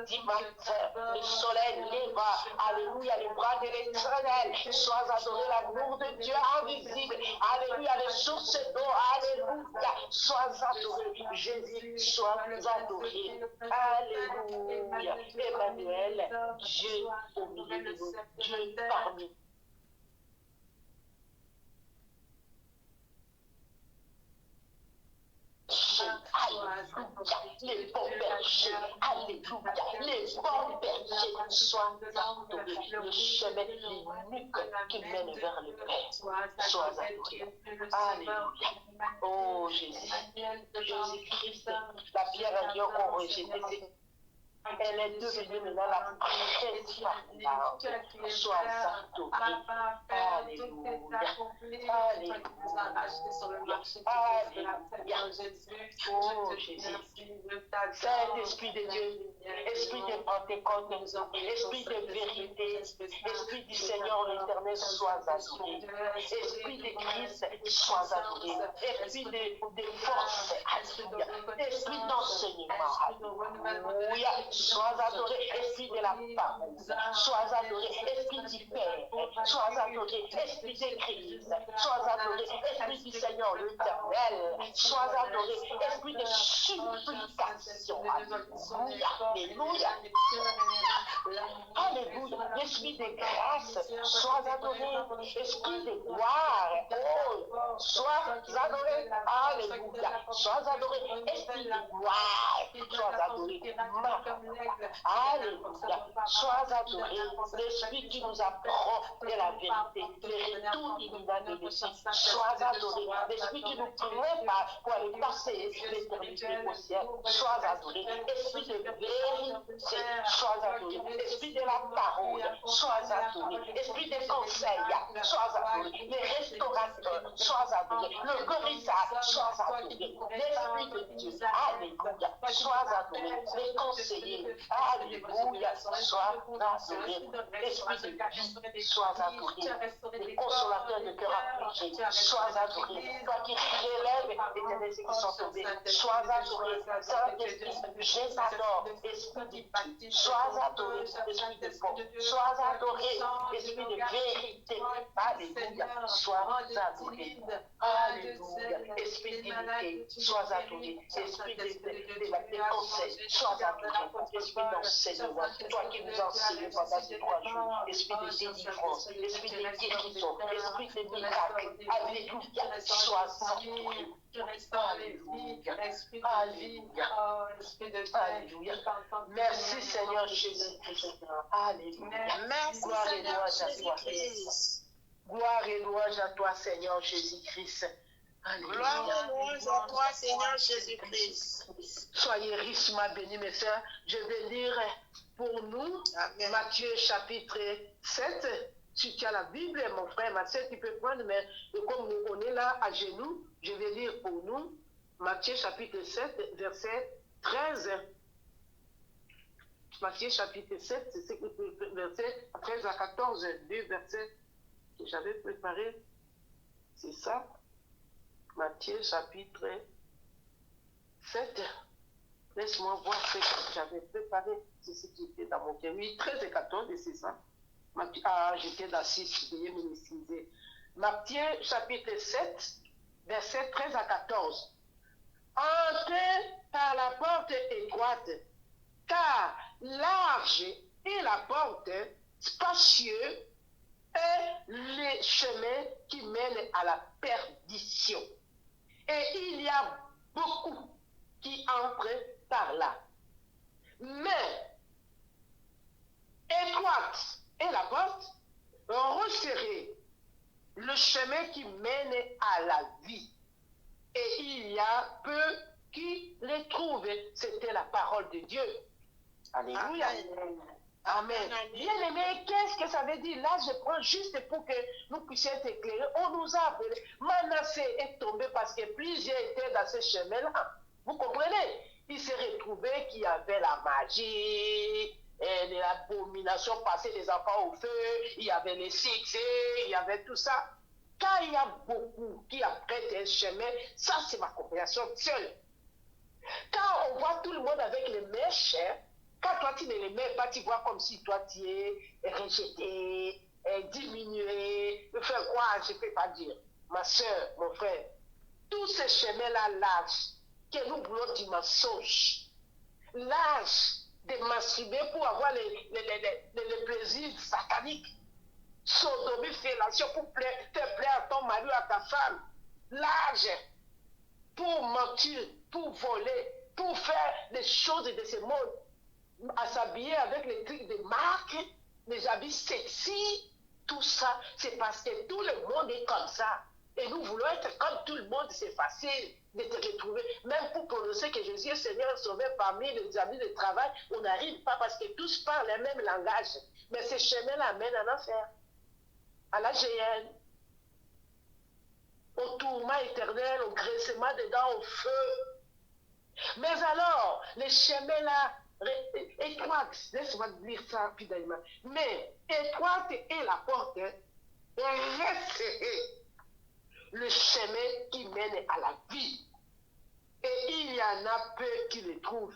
du matin, le soleil lèvera. Alléluia, les bras de l'Éternel. Sois adoré, l'amour de Dieu invisible. Alléluia, les sources d'eau. Alléluia. Sois adoré. Jésus, sois adoré. Alléluia. Emmanuel, Dieu au milieu de nous. Dieu parmi nous. Alléluia, les bons bergers, alléluia, les bons bergers, sois adorés, le chemin l'unique qui mène vers le Père, sois adoré, alléluia, oh Jésus, Jésus-Christ, la pierre à Dieu qu'on rejetait, elle est devenue maintenant la principale large. Sois adoré. Alléluia. Alléluia. Alléluia. Oh Jésus. Saint-Esprit de Dieu, Esprit de Pentecôte, Esprit de vérité, Esprit du Seigneur l'Éternel, sois adoré. Esprit de Christ, sois adoré. Esprit de force, alléluia. Esprit d'enseignement, alléluia. Sois adoré, esprit de la parole. Sois adoré, esprit du Père. Sois adoré, esprit de Christ. Sois adoré, esprit du Seigneur l'Éternel. Sois adoré, esprit de supplication. Alléluia. Alléluia. Alléluia. L'esprit de grâce. Sois adoré, esprit de gloire. Oh, sois adoré. Alléluia. Sois adoré, esprit de gloire. Sois adoré. Alléluia. Sois adoré. L'esprit qui nous apprend de la vérité, le retour imminent de Messie. Sois adoré. L'esprit qui nous prépare pour aller passer l'éternité au ciel. Sois adoré. Esprit de vérité. Sois adoré. Esprit de la parole. Sois adoré. Esprit de conseil. Sois adoré. Le restaurateur. Sois adoré. Le guérisseur. Sois adoré. L'esprit de Dieu. Alléluia. Sois adoré. Les conseillers. Alléluia. Sois adoré. Esprit de vie. Sois adoré. Les consolateurs de cœur affligé. Sois adoré. Toi qui relèves les ceux qui sont tombés. Sois adoré. Saint-Esprit, je t'adore. Esprit de Dieu. Sois adoré. Esprit de bon. Sois adoré. Esprit de vérité. Alléluia. Sois adoré. Alléluia. Esprit d'infidélité, sois adoré. Esprit de conseil, sois adoré. Esprit d'enseignement, toi qui nous enseignes pendant ces 3 jours. Esprit de délivrance, esprit de guérison, esprit de miracle. Alléluia, sois adoré. Alléluia. Alléluia. Alléluia. Merci Seigneur Jésus-Christ. Alléluia. Merci Seigneur Jésus-Christ. Gloire et louange à toi Seigneur Jésus-Christ. Alléluia. Gloire et louange à toi Seigneur Jésus-Christ. Soyez richement bénis mes frères. Je vais lire pour nous Amen. Matthieu chapitre 7. Si tu as la Bible, mon frère Mathieu, tu peux prendre, mais comme on est là à genoux, je vais lire pour nous Matthieu chapitre 7, verset 13. Matthieu chapitre 7, c'est verset 13 à 14, 2 versets que j'avais préparés. C'est ça. Matthieu chapitre 7. Laisse-moi voir ce que j'avais préparé. C'est ce qui était dans mon cœur. Oui, 13 et 14, et c'est ça. J'étais dans 6, veuillez m'excuser. Matthieu chapitre 7, verset 13 à 14. Entrez par la porte étroite, car large est la porte, spacieux est le chemin qui mène à la perdition. Et il y a beaucoup qui entrent par là. Mais étroite est la porte, resserrée le chemin qui mène à la vie. Et il y a peu qui les trouvent. C'était la parole de Dieu. Alléluia. Amen. Bien aimé, qu'est-ce que ça veut dire? Là, je prends juste pour que nous puissions être éclairés. On nous a appelé. Manassé est tombé parce que plusieurs étaient dans ce chemin-là. Vous comprenez? Il s'est retrouvé qu'il y avait la magie, l'abomination, passer les enfants au feu, il y avait les succès, il y avait tout ça. Quand il y a beaucoup qui apprêtent un chemin, ça c'est ma compréhension seule. Quand on voit tout le monde avec les mèches, quand toi tu ne les mets pas, tu vois comme si toi tu es rejeté, diminué, faire quoi, je ne peux pas dire. Ma soeur, mon frère, tous ces chemins-là larges, que nous voulons du mensonge, large de masturber pour avoir les plaisirs sataniques, sodomie, fellation pour faire plaire à ton mari ou à ta femme, large pour mentir, pour voler, pour faire des choses de ce monde, à s'habiller avec les trucs de marque, les habits sexy, tout ça, c'est parce que tout le monde est comme ça. Et nous voulons être comme tout le monde, c'est facile de te retrouver. Même pour prononcer que Jésus est Seigneur sauvé parmi les amis de travail, on n'arrive pas parce que tous parlent le même langage. Mais ce chemin-là mène en enfer, à la géhenne, au tourment éternel, au graissement des dents, au feu. Mais alors, les chemins-là, étroites, laisse-moi dire ça rapidement, mais étroite est la porte, resserrée le chemin qui mène à la vie. Et il y en a peu qui le trouvent.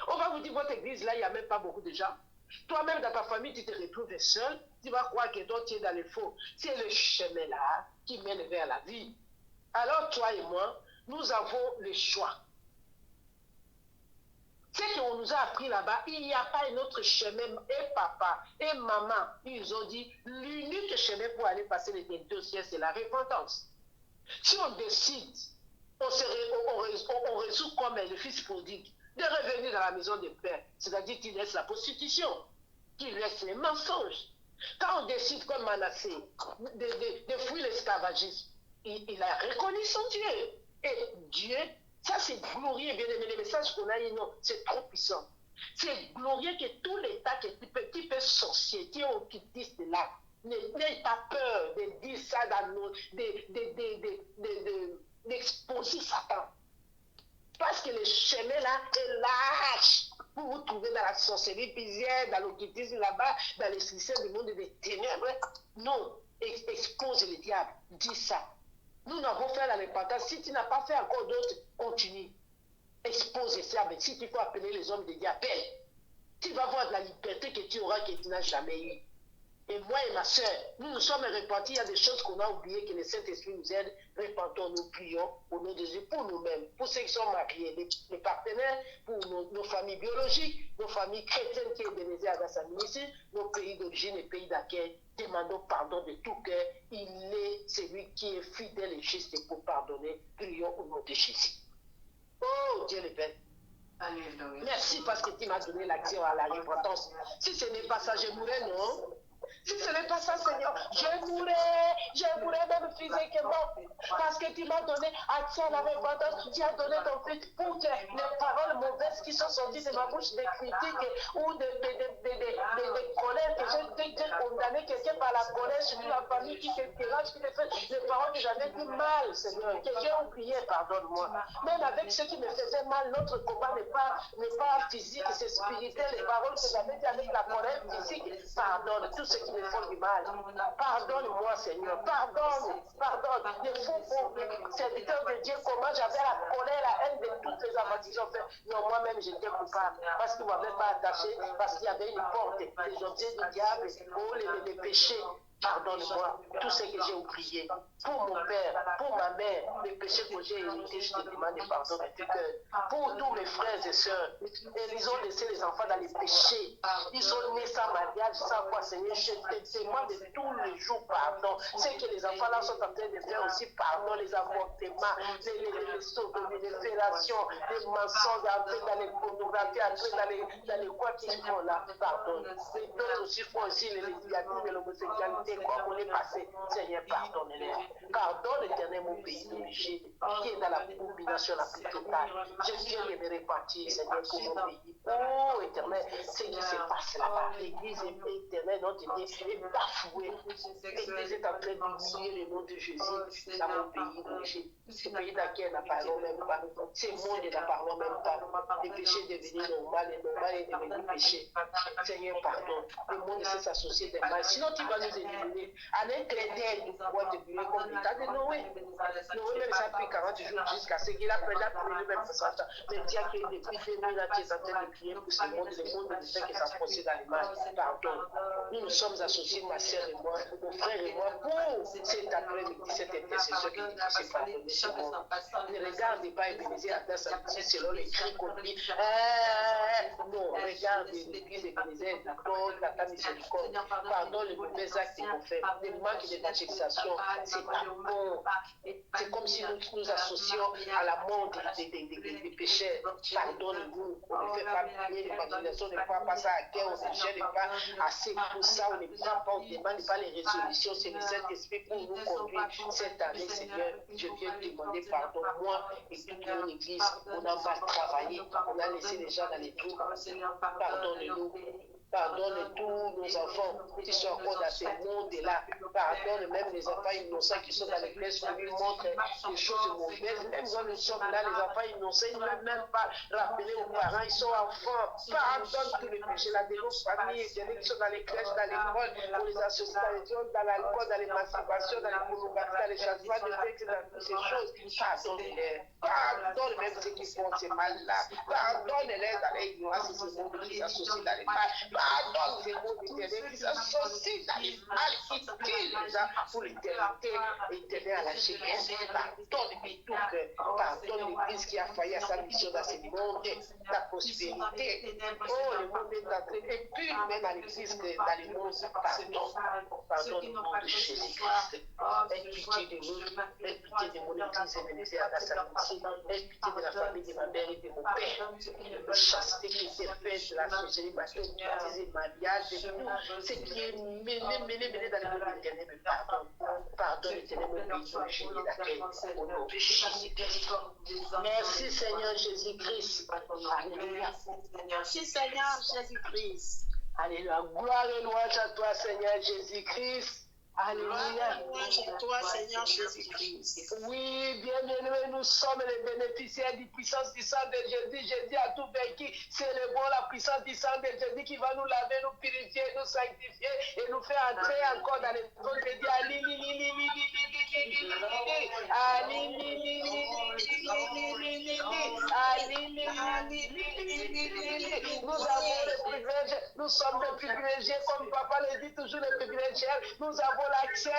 On va vous dire, votre église, là, il n'y a même pas beaucoup de gens. Toi-même, dans ta famille, tu te retrouves seul. Tu vas croire que toi, tu es dans le faux. C'est le chemin là qui mène vers la vie. Alors, toi et moi, nous avons le choix. Ce qu'on nous a appris là-bas, il n'y a pas un autre chemin. Et papa et maman, ils ont dit, l'unique chemin pour aller passer l'éternité au ciel, c'est la repentance. Si on décide, on résout comme le fils prodigue, de revenir dans la maison de père, c'est-à-dire qu'il laisse la prostitution, qu'il laisse les mensonges. Quand on décide comme Manassé de fuir l'esclavagisme, il a reconnu son Dieu. Et Dieu, ça c'est glorieux, bien aimé, les messages qu'on a eu, non, c'est trop puissant. C'est glorieux que tout l'État qui peut sorcier, qui est occultiste là, n'ayez pas peur de dire ça dans nos, d'exposer Satan. Parce que le chemin là est large pour vous trouver dans la sorcellerie pisière, dans l'occultisme là-bas, dans les systèmes du monde des ténèbres. Non, expose le diable, dis ça. Nous n'avons fait la repentance. Si tu n'as pas fait encore d'autres, continue. Expose ça, mais si tu peux appeler les hommes de Dieu, appelle. Tu vas voir de la liberté que tu auras que tu n'as jamais eue. Et moi et ma soeur, nous nous sommes repentis. Il y a des choses qu'on a oubliées, que le Saint-Esprit nous aide. Repentons, nous prions au nom de Jésus pour nous-mêmes, pour ceux qui sont mariés, les partenaires, pour nos familles biologiques, nos familles chrétiennes qui est bénisées à Gassami ici, nos pays d'origine et pays d'accueil. Demandons pardon de tout cœur. Il est celui qui est fidèle et juste pour pardonner. Prions au nom de Jésus. Oh Dieu le Père. Alléluia. Merci parce que tu m'as donné l'action à la repentance. Si ce n'est pas ça, je mourrais, non? Si ce n'est pas ça, Seigneur, je mourrais même physiquement. Parce que tu m'as donné accès à la repentance. Tu as donné ton fils pour que les paroles mauvaises qui sont sorties de ma bouche, des critiques ou des colères, que j'ai condamné quelqu'un par la colère sur la famille qui te dérange, qui te fait les paroles que j'avais dit mal, Seigneur, que j'ai oublié, pardonne-moi. Même avec ceux qui me faisaient mal, notre combat n'est pas physique, c'est spirituel. Les paroles que j'avais dit avec la colère physique, pardonne tous ceux qui me font du mal. Pardonne-moi, Seigneur. Pardonne. Les faux serviteurs de Dieu, comment j'avais la colère, la haine de toutes les avantages qu'ils ont fait. Non, moi-même, j'étais coupable. Parce qu'ils ne m'avaient pas attaché, parce qu'il y avait une porte, les objets du diable, oh, les péchés. Pardonne-moi tout ce que j'ai oublié. Pour mon père, pour ma mère, les péchés que j'ai hérités, je te demande pardon de tout cœur. Pour tous mes frères et sœurs, ils ont laissé les enfants dans les péchés. Ils sont nés sans mariage, sans quoi, Seigneur. Je te demande tous les jours pardon. Ce que les enfants là sont en train de faire aussi, pardon, les avortements, les sodomies, les félations, les mensonges, entrer dans les pornographies, entrer dans les quoi qu'ils font là, pardon. Et d'autres aussi font aussi les lesbianismes et l'homosexualité. Comme on est passé, Seigneur, pardonne-les. Pardonne l'éternel, mon pays d'origine, qui est dans la combinaison la plus totale. Je viens de me repartir, Seigneur, pour mon pays. Oh, éternel, ce qui se passe là-bas, l'église éternelle, notre Église est bafouée. L'église est en train d'humilier le nom de Jésus dans mon pays d'origine. Ce pays d'accueil n'a parlé même pas. Ce monde n'a parlé même pas. Le péché est devenu normal et normal est devenu péché. Seigneur, pardon. Le monde essaie de s'associer des mal. Sinon, tu vas nous éliminer. En un clin d'œil, nous pouvons te brûler comme l'état de Noé. Noé, même ça a pris 40 jours jusqu'à ce qu'il a pris le même pourcentage. Mais Dieu qui est depuis 2000 ans, tu es en train de prier pour ce monde. Le monde ne fait que s'enfoncer dans les mal. Pardon. Nous sommes associés, ma soeur et moi, mon frère et moi, pour cet après-midi, cette intercession qui est difficile pardonner ce monde. Ne regardez pas Ebenezer à samedi selon les cris qu'on dit. Non, regarde l'église Ebenezer, pardonne ta miséricorde. Pardonne les mauvais actes qu'on fait, les manques de vexation. C'est pas bon. C'est comme si nous associons à la mort des pécheurs. Pardonne-nous. On ne fait pas bien l'évangélisation, on ne prend pas ça à cœur, on ne gêne pas assez pour ça, on ne prend pas, on ne demande pas les résolutions. C'est le Saint-Esprit pour nous conduire cette année, Seigneur. Je viens te demander pardon, moi et toute mon église. On a mal travaillé, on a laissé les gens dans les trous. Pardonne-nous. Pardonne tous nos enfants qui sont encore dans ce monde-là. Pardonne même les enfants innocents qui sont dans les classes où ils montrent des choses mauvaises. Même quand nous sommes là, les enfants innocents, ils ne veulent même pas rappeler aux parents, ils sont enfants. Pardonne tous les péchés là, de nos familles, qui sont dans les classes, dans l'école, pour les associations, dans l'alcool, dans les masturbations, dans les pornographies, dans les changements de sexe, dans toutes ces choses. Pardonne-les. Pardonne même ceux qui font ces mal-là. Pardonne-les dans l'ignorance et ce monde qui s'associe dans les mal. Pardonne ces mots d'éternel qui s'associent dans les mal, qui tuent les gens pour l'éternité éternelle à la jeunesse. Pardonne tout cœur. Pardonne l'église qui a failli à sa mission dans ce monde, la prospérité. Oh, le monde est entré. Et puis, même à l'église, dans le monde, pardon. Pardonne le nom de Jésus-Christ. Aie pitié de nous. Aie pitié de mon église et à sa mission. Aie pitié de la famille de ma mère et de mon père. La chasteté qui était faite, la société maternelle, le mariage, et tout ce qui est mené dans le monde éternel. Mais pardonne l'éternel, mon pays d'origine et d'accueil. Au nom de Jésus-Christ. Merci Seigneur Jésus-Christ. Alléluia. Merci Seigneur Jésus-Christ. Alléluia. Gloire et louange à toi Seigneur Jésus-Christ. Alléluia. Louange à toi, Seigneur Jésus-Christ. Oui, bien-aimés, nous sommes les bénéficiaires du puissance du sang de Jésus. Jésus a tout vaincu. C'est le bon, la puissance du sang de Jésus qui va nous laver, nous purifier, nous sanctifier et nous faire entrer encore dans les trônes de Dieu. Nous avons le privilège Nous sommes des privilégiés, comme papa le dit toujours, les privilégiés. Nous avons l'accès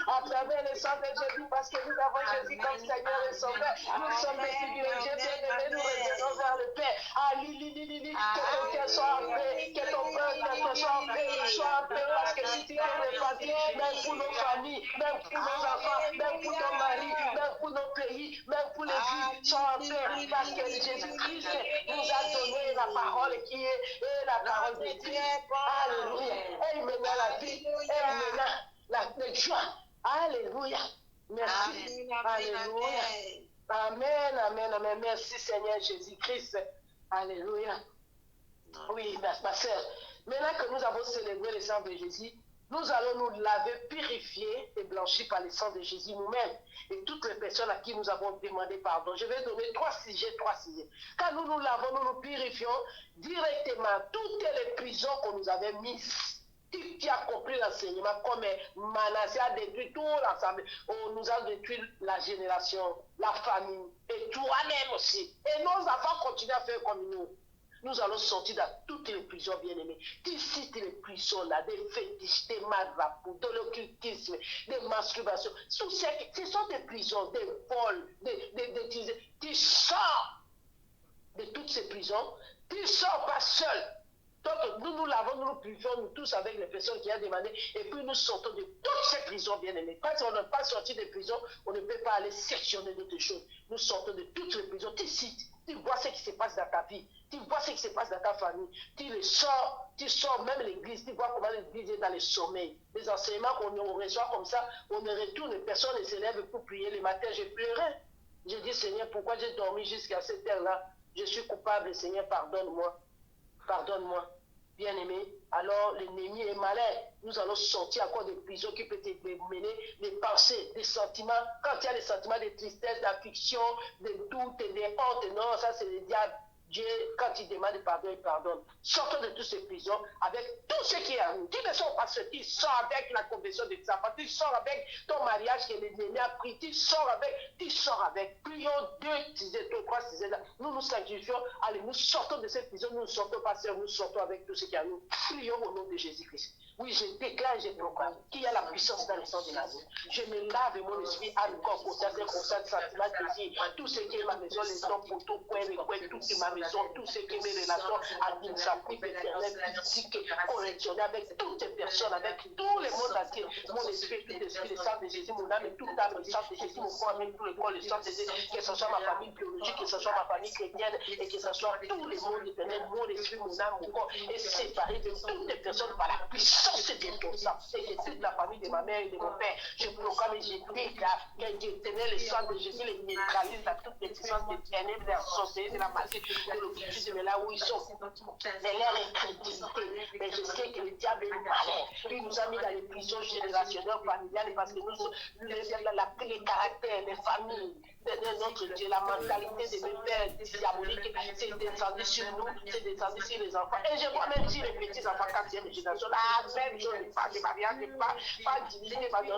à travers le sang de Jésus parce que nous avons Jésus comme Seigneur et Sauveur. Nous sommes des privilégiés, bien-aimés, nous revenons vers le Père. Que ton cœur soit en paix, que ton cœur soit en paix, parce que si tu es répandu, même pour nos familles, même pour nos enfants, même pour nos maris, même pour nos pays, même pour les vies, sois en paix, parce que Jésus-Christ nous a donné la parole qui est la parole de Dieu. Alléluia. Elle mène la vie, elle mène la joie. Alléluia. Merci. Alléluia. Amen, amen, amen. Merci Seigneur Jésus-Christ. Alléluia. Oui, ma soeur. Maintenant que nous avons célébré le sang de Jésus, nous allons nous laver, purifier et blanchir par le sang de Jésus nous-mêmes et toutes les personnes à qui nous avons demandé pardon. Je vais donner trois sujets. Quand nous nous lavons, nous nous purifions directement toutes les prisons qu'on nous avait mises. Qui a compris l'enseignement comme Manassé a détruit tout l'ensemble. On nous a détruit la génération, la famille et toi-même aussi. Et nos enfants continuent à faire comme nous. Nous allons sortir dans toutes les prisons, bien-aimés. Tu cites les prisons là, des fétiches, des marabouts, de l'occultisme, des masturbations. Ce sont des prisons, des vols, tu sors de toutes ces prisons. Tu ne sors pas seul. Donc, nous lavons, nous purifions, nous tous avec les personnes qui ont demandé, et puis nous sortons de toutes ces prisons, bien-aimés. Quand on n'est pas sorti des prisons, on ne peut pas aller sectionner d'autres choses. Nous sortons de toutes les prisons. Tu cites, tu vois ce qui se passe dans ta vie, tu vois ce qui se passe dans ta famille, tu sors même l'église, tu vois comment l'église est dans le sommeil. Les enseignements qu'on reçoit comme ça, on ne retourne, personne ne se lève pour prier le matin. J'ai pleuré. J'ai dit, Seigneur, pourquoi j'ai dormi jusqu'à cette heure-là? Je suis coupable, Seigneur, pardonne-moi. Pardonne-moi, bien-aimé. Alors l'ennemi est malin. Nous allons sortir encore des prisons qui peuvent être menées, des pensées, des sentiments. Quand il y a des sentiments de tristesse, d'affliction, de doute, de honte, non, ça c'est le diable. Dieu, quand il demande pardon, il pardonne. Sortons de toutes ces prisons avec tout ce qui est à nous. Tu ne sors pas sorti, sors avec la confession de ta part, tu sors avec ton mariage que l'ennemi a pris, tu sors avec. Prions 2 tisés, 3 tisés. Nous nous sanctifions, allez, nous sortons de cette prison, nous ne sortons pas seuls, nous sortons avec tout ce qui est à nous. Prions au nom de Jésus-Christ. Oui, je déclare, je proclame qu'il y a la puissance dans le sang de l'amour. Je me lave et mon esprit à corps pour ça, c'est comme ça, sentiment, désir. Tout ce qui est ma maison, les hommes, pour tout, coin, tout est ma maison, tout ce qui est mes relations administratives, éternelles, physiques, correctionnelles, avec toutes les personnes, avec tout le monde entier. Mon esprit, tout esprit, le sang de Jésus, mon âme et toute âme, le sang de Jésus, mon corps, avec tout le corps, le sang de Jésus, que ce soit ma famille biologique, que ce soit ma famille chrétienne, et que ce soit tout le monde éternel, mon esprit, mon âme, mon corps, est séparé de toutes les personnes par la puissance de ton sang, et que toute la famille de ma mère et de mon père, je proclame et je déclare que Dieu tenait le sang de Jésus, les neutralise à toutes les puissances des ténèbres, de la sorcellerie, de la magie, de l'occultisme, mais là où ils sont, de leur incrédulité. Mais je sais que le diable est malin. Il nous a mis dans les prisons générationnelles, familiales, parce que nous, les caractères, les familles, de notre Dieu, la mentalité de mes pères diaboliques, c'est descendu sur nous, c'est descendu sur les enfants. Et je vois même si les petits enfants, 4e génération, la même chose, pas de mariage, pas diviser, pas non.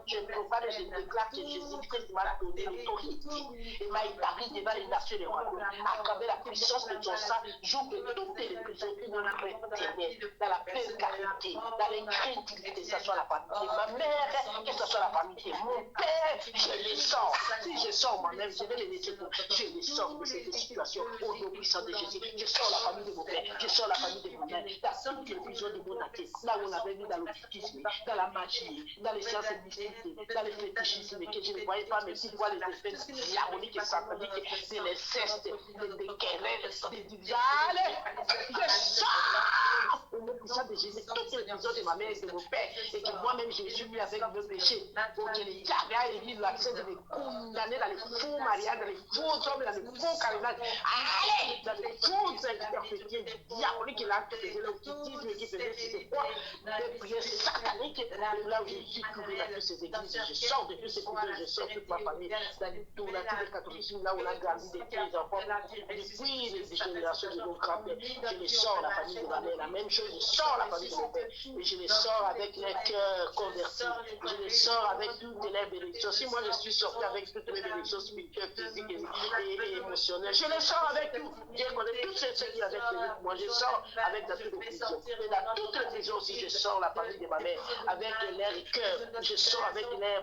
Je propage et je déclare que Jésus-Christ m'a donné l'autorité et m'a établi devant les nations et les royaumes. À travers la puissance de ton sang, j'ouvre toutes les prisons qui nous retenaient dans la pleine carité, dans l'incrédulité, que ce soit la famille de ma mère, que ce soit la famille de mon père, je les sors. Si je sors moi-même, je vais les laisser pour. Je les sors de cette situation au nom puissant de Jésus. Je sors la famille de mon père, je sors la famille de mon mère, dans toutes les prisons de mon âme, là où on avait mis dans l'occultisme, dans la magie, dans les sciences mystiques, dans le fétichisme, que je ne voyais pas, mais qui voient les effets diaboliques et sataniques, de l'inceste, des querelles, des divisions. Je sors au nom puissant de Jésus toutes les prisons de ma mère et de mon père, et que moi-même je suis mis avec mes péchés, pour que les diables aient élu l'accès de me condamner dans les faux mariages, dans les faux hommes, dans les faux carinages, allez, dans les faux interprétés diaboliques, là, qui faisaient l'occultisme, qui faisaient ces quoi, des prières sataniques, là où je suis couvert dans toutes ces églises, je sors de tous ces prières, je sors toute ma famille, dans les tournatures de catholicisme, là où on a grandi des enfants, depuis les générations de nos grands-pères, je les sors, la famille de ma mère, la même chose, je sors la famille de mon père, et je les sors avec les cœurs convertis, je les sors avec toutes les bénédictions. Si moi je suis sortir avec toutes mes bénédictions spirituelles, physiques et émotionnelles. Je les sors avec tout. Dieu connaît toutes ceux qui avec moi. Je sors avec dans toutes les prisons. Et dans toutes les prisons aussi, je sors la famille de ma mère avec l'air cœur. Je sors avec l'air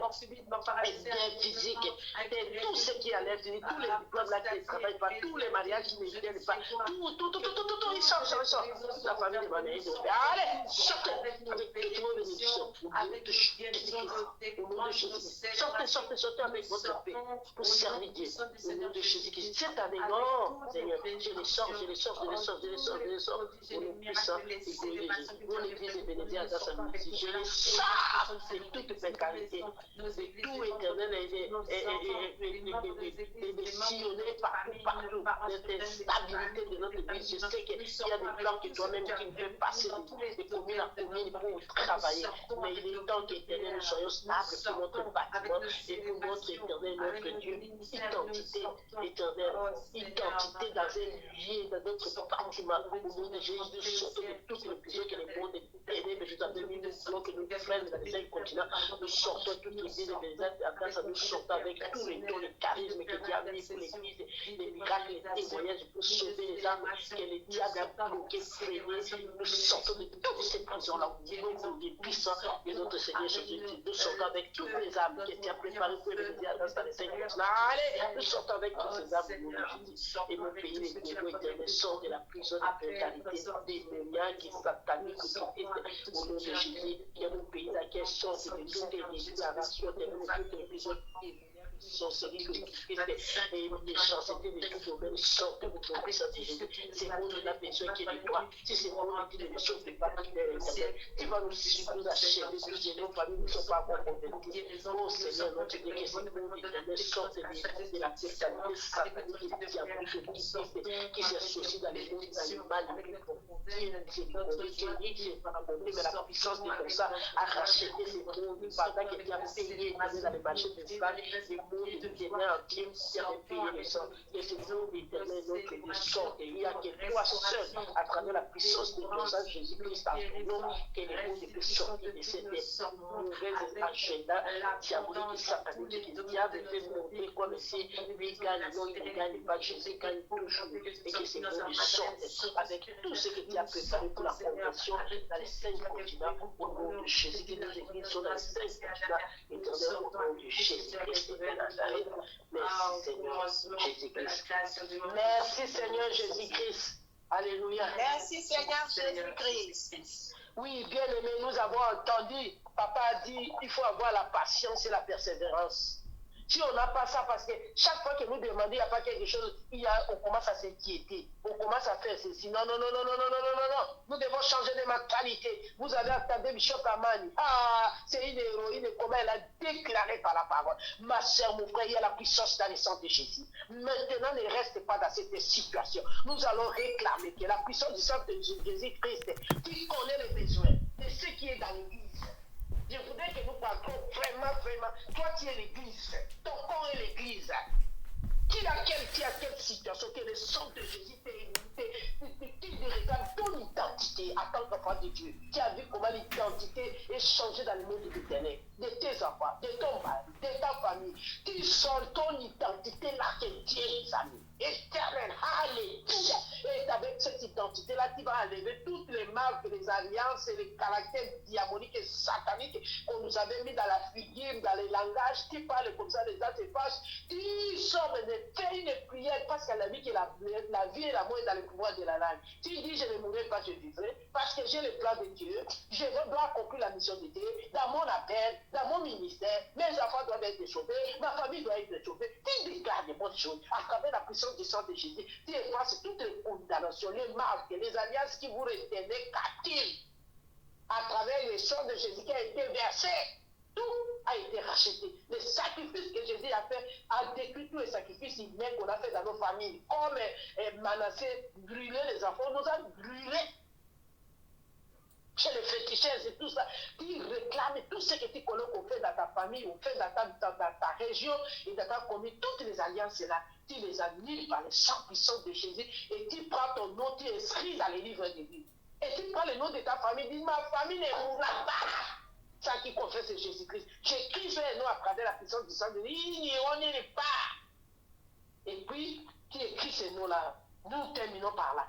physique. Et tout ce qui est à l'air physique, tous les diplômes là qui ne travaillent pas, tous les mariages qui ne viennent pas, tout, ils sortent. La famille de ma mère. Allez, sortez avec toutes vos bénédictions. Au nom de Jésus. Sortez avec votre paix pour servir Dieu. Au nom de Jésus-Christ. Cette année, non, Seigneur, je les sors. Au nom puissant et glorieux de Jésus. Mon église est bénédicte à sa ministre. Je les sors de toute précarité, de tout éternel et de sillonner partout, de stabilité de notre église. Je sais qu'il y a des plans que toi-même qui me fais passer de commune à commune pour travailler. Mais il est temps qu'éternel, nous soyons stables pour notre bâtiment et pour notre éternel, notre Dieu. Identité éternelle, identité dans un lieu, dans notre bâtiment. Au nom de Jésus, nous sortons de toutes les prisons que les mondes ténèbres nous ont mis, nous voulons que nous frères dans les 5 continents, nous sortons toutes les églises nous sortons avec tous les dons, les charismes que Dieu a mis pour l'église, les miracles, les témoignages pour sauver les âmes que le diable a bloqué, freiné. Nous sortons de toutes ces prisons-là au niveau des puissants de notre Seigneur Jésus-Christ. Nous sortons avec toutes les âmes que tu as préparées pour l'église dans les 5 continents. Allez, nous sortons avec toutes ces âmes au nom de Jésus. Et mon pays, les Grégoires éternels, sort de la prison de précarité, des moyens qui sataniques, au nom de Jésus. Il y a mon pays dans lequel sort de toutes les déclarations, de toutes les prisons sorcellerie, et méchanceté de tout domaine, sorte de votre puissance de Jésus. C'est mon la personne qui est de toi. Si c'est mon qui ne sauve pas, tu vas nous achever, tous les familles ne sont pas encore converties. Oh Seigneur, notre Dieu, que c'est bon d'éternel, sorte de la totalité satanique et diabolique qui s'associe dans les mondes animaux, mais la puissance de comme ça a racheté ces mondes pendant qu'il a payé dans les marchés de l'espace. Le monde éternel entier qui avait payé le sang. Et c'est nous l'éternel, notre Dieu, sort. Et il n'y a que toi seul, à travers la puissance de ton sang Jésus-Christ, en nom, que le monde peut sortir de cette mauvais agenda diabolique et satanique. Que le diable fait montrer comme si lui gagne, non, il ne gagne pas, Jésus gagne toujours. Et que ces mondes sortent avec tout ce que tu as préparé pour la conversion dans les 5 continents, au nom de Jésus. Que nos églises sont dans les 5 continents, éternel, au nom de Jésus-Christ. Merci Seigneur Jésus-Christ. Merci Seigneur Jésus-Christ. Alléluia. Merci Seigneur Jésus-Christ. Oui, bien aimé, nous avons entendu. Papa a dit il faut avoir la patience et la persévérance. Si on n'a pas ça, parce que chaque fois que nous demandons, il n'y a pas quelque chose, on commence à s'inquiéter, on commence à faire ceci. Non. Nous devons changer de mentalité. Vous avez entendu Bishop Amani. Ah, c'est une héroïne, comment elle a déclaré par la parole. Ma soeur, mon frère, il y a la puissance dans le sang de Jésus. Maintenant, ne reste pas dans cette situation. Nous allons réclamer que la puissance du sang de Jésus-Christ, qui connaît les besoins de ce qui est dans l'église. Je voudrais que nous parlions vraiment. Toi, tu es l'église. Ton corps est l'église. Qui a quelle situation que le sang de Jésus te réclame ton identité en tant qu'enfant de Dieu. Tu as vu comment l'identité est changée dans le monde de l'éternel. De tes enfants, de ton mari, de ta famille. Tu sens ton identité là que Dieu a mis. Éternel, alléluia. Et avec cette identité-là, tu vas enlever toutes les marques, les alliances et les caractères diaboliques et sataniques qu'on nous avait mis dans la figure, dans les langages. Tu parles comme ça, les dates se passent. Tu sors et fais une prière parce qu'elle a dit que la vie et la mort est dans le pouvoir de la langue. Tu dis, je ne mourrai pas, je vivrai parce que j'ai le plan de Dieu. Je dois accomplir la mission de Dieu dans mon appel, dans mon ministère. Mes enfants doivent être sauvés, ma famille doit être sauvée. Tu déclares des bonnes choses à travers la puissance du sang de Jésus. Tu effaces toutes les condamnations, les marques, les alliances qui vous retenaient captifs à travers le sang de Jésus qui a été versé. Tout a été racheté. Les sacrifices que Jésus a fait a détruit tous les sacrifices humains qu'on a fait dans nos familles. Comme Manassé brûler les enfants, nous a brûlé. Chez les féticheurs et tout ça, tu réclames tout ce que tu connais qu'on fait dans ta famille, on fait dans ta région et dans ta commune, toutes les alliances là, tu les annules par le sang puissant de Jésus et tu prends ton nom, tu inscris dans les livres de vie. Et tu prends le nom de ta famille, dis ma famille ne mourra pas. ça qui confesse Jésus-Christ. J'écris sur les noms à travers la puissance du sang de Dieu. Ils n'iront nulle part. Et puis, qui écrit ces noms-là, nous terminons par là.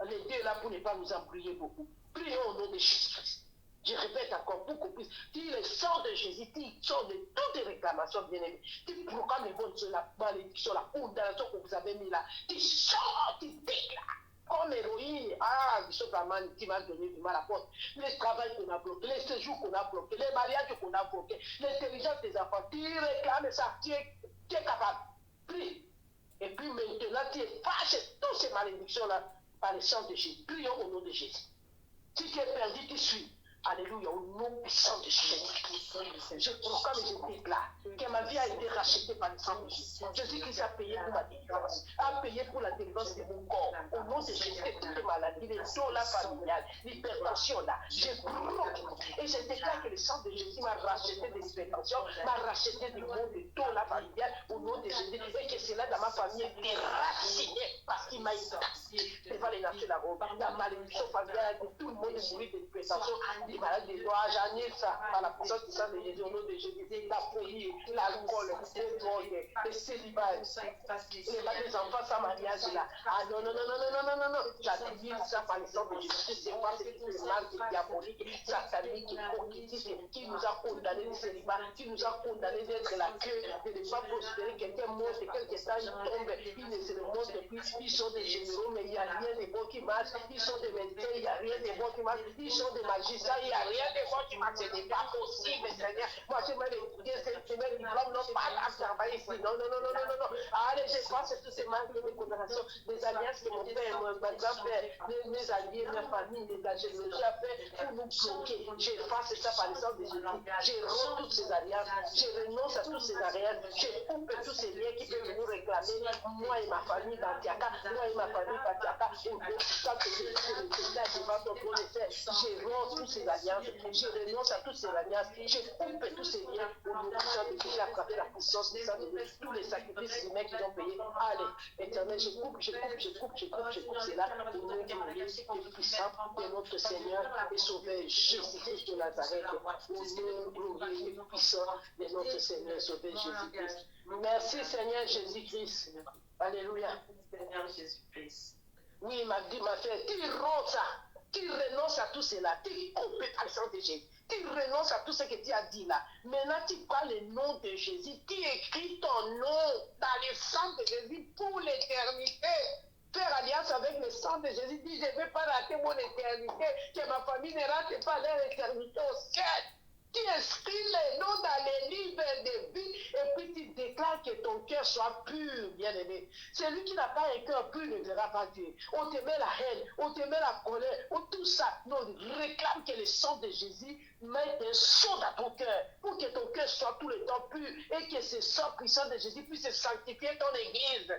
Les deux là pour ne pas nous embrouiller beaucoup. Prions au nom de Jésus-Christ. Je répète encore beaucoup plus. Tu le sang de Jésus, tu sors de toutes les réclamations, bien-aimées. Tu proclames les bonnes choses, la malédiction, la condamnation que vous avez mis là. Tu sors, tu déclares. Comme héroïne, Bishop Aman, qui m'a donné du mal à la porte. Les travails qu'on a bloqués, les séjours qu'on a bloqués, les mariages qu'on a bloqués, l'intelligence des enfants, tu réclames ça, tu es capable. Prie. Et puis maintenant, tu effaces toutes ces malédictions-là par le sang de Jésus. Prions au nom de Jésus. Si tu es perdu, tu suis. Alléluia, au nom puissant de Jésus. Je proclame et je déclare que ma vie a été rachetée par le sang de Jésus. Jésus-Christ a payé pour ma délivrance, a payé pour la délivrance de mon corps. Au nom de Jésus, toutes les maladies, les taux là familiales, l'hypertension là, je bloque. Et je déclare que le sang de Jésus m'a racheté des hypertensions, m'a racheté du monde de taux là familial, au nom de Jésus. Et que cela dans ma famille est déraciné parce qu'il m'a établi devant les nations là-bas. La malédiction familiale de tout le monde est mourir d'hypertension. Les malades des doigts, j'annule ça par la puissance du sang de Jésus, au nom de Jésus. La folie, l'alcool, les drogues, les célibats, les enfants sans mariage là. Ah non, non, non, non, non, non, non, non, non. J'annule ça par le sang de Jésus. C'est pas ce mal diabolique, satanique, qui nous a condamnés de célibat, qui nous a condamnés d'être la queue, de ne pas prospérer. Quelqu'un monte, quelques temps il tombe, il ne se le montre plus. Ils sont des généraux, mais il n'y a rien de bon qui marche. Ils sont des médecins, il n'y a rien de bon qui marche. Ils sont des magistrats. Il n'y a rien de bon qui marche. Ce n'est pas possible, Seigneur. Moi, je vais étudier cette semaine, diplôme, non, pas à travailler ici. Non, non, non, non, non, non, non. Allez, je pense que tous ces manques de condamnation, des alliances que mon père, ma grand-père, mes alliés, ma famille, la généalogie a fait pour nous bloquer. J'efface ça par le sang de Jésus. Je romps toutes ces alliances. Je renonce à tous ces alliances. Je coupe tous ces liens qui peuvent nous réclamer. Moi et ma famille d'Antiaka, moi et ma famille d'Antiaka. Je romps tous ces alliances. Je renonce à toutes ces alliances. Je coupe tous ces liens. Au nom du sang de Jésus, à travers la puissance du sang de Dieu, tous les sacrifices humains qu'ils ont payés. Allez, éternel, je coupe cela. Au nom du Dieu puissant de notre Seigneur et Sauveur Jésus-Christ de Nazareth. Au nom glorieux et puissant de notre Seigneur et Sauveur Jésus-Christ. Merci Seigneur Jésus-Christ. Alléluia. Seigneur Jésus-Christ. Oui, ma frère, tu renonces ça. Tu renonces à tout cela. Tu coupes par le sang de Jésus. Tu renonces à tout ce que tu as dit là. Maintenant, tu parles le nom de Jésus. Tu écris ton nom dans le sang de Jésus pour l'éternité. Faire alliance avec le sang de Jésus. Dis, je ne vais pas rater mon éternité. Que ma famille ne rate pas leur éternité au ciel. Tu inscris les noms dans les livres de vie et puis tu déclares que ton cœur soit pur, bien-aimé. Celui qui n'a pas un cœur pur ne verra pas Dieu. On te met la haine, on te met la colère, tout ça. Non, réclame que le sang de Jésus mette un son dans ton cœur pour que ton cœur soit tout le temps pur et que ce sang puissant de Jésus puisse sanctifier ton église.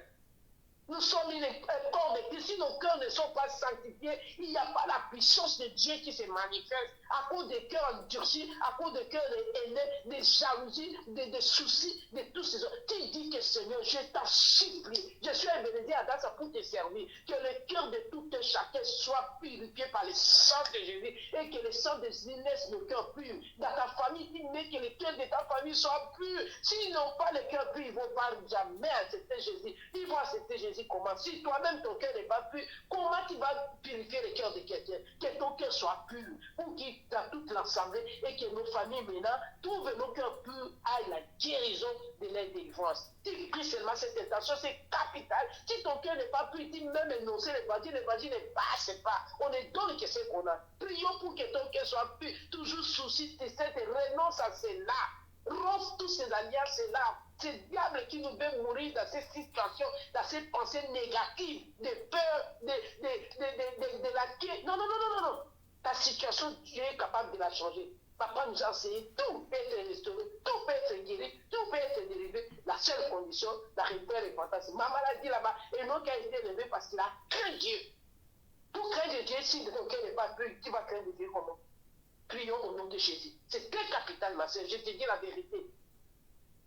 Nous sommes un corps de Christ. Si nos cœurs ne sont pas sanctifiés, il n'y a pas la puissance de Dieu qui se manifeste. À cause des cœurs endurcis, à cause des cœurs haineux, des jalousies, des soucis, de tous ces autres. Tu dis que Seigneur, je t'en supplie. Je suis un bénédicte à ça pour te servir. Que le cœur de tout un chacun soit purifié par le sang de Jésus. Et que le sang de Jésus laisse le cœur pur. Dans ta famille, tu mets que le cœur de ta famille soit pur. S'ils n'ont pas le cœur pur, ils ne vont pas jamais accepter Jésus. Ils vont accepter Jésus. Comment? Si toi-même ton cœur n'est pas pur, comment tu vas purifier le cœur de quelqu'un? Que ton cœur soit pur, pour qu'il dans toute l'assemblée et que nos familles maintenant trouvent nos cœurs purs à la guérison de leur délivrance. Tu pries seulement cette intention, c'est capital. Si ton cœur n'est pas pur, tu même énoncer l'évangile ne passe pas. On est dans le ce qu'on a. Prions pour que ton cœur soit pur, toujours souci de cette renonce à cela. Romps tous ces alliances-là. Ces diables qui nous veulent mourir dans ces situations, dans ces pensées négatives, de peur, de la quête. Non, non, non, non, non, non. Ta situation, tu es capable de la changer. Papa nous a enseigné, tout peut être restauré, tout peut être guéri, tout peut être délivré. La seule condition, la repère est fantastique. Ma maladie là-bas, et non qui a été levé parce qu'il a craint Dieu. Pour craindre Dieu, si ton cœur n'est pas pur, tu vas craindre Dieu comment? Prions au nom de Jésus. C'est très capital, ma soeur. Je te dis la vérité.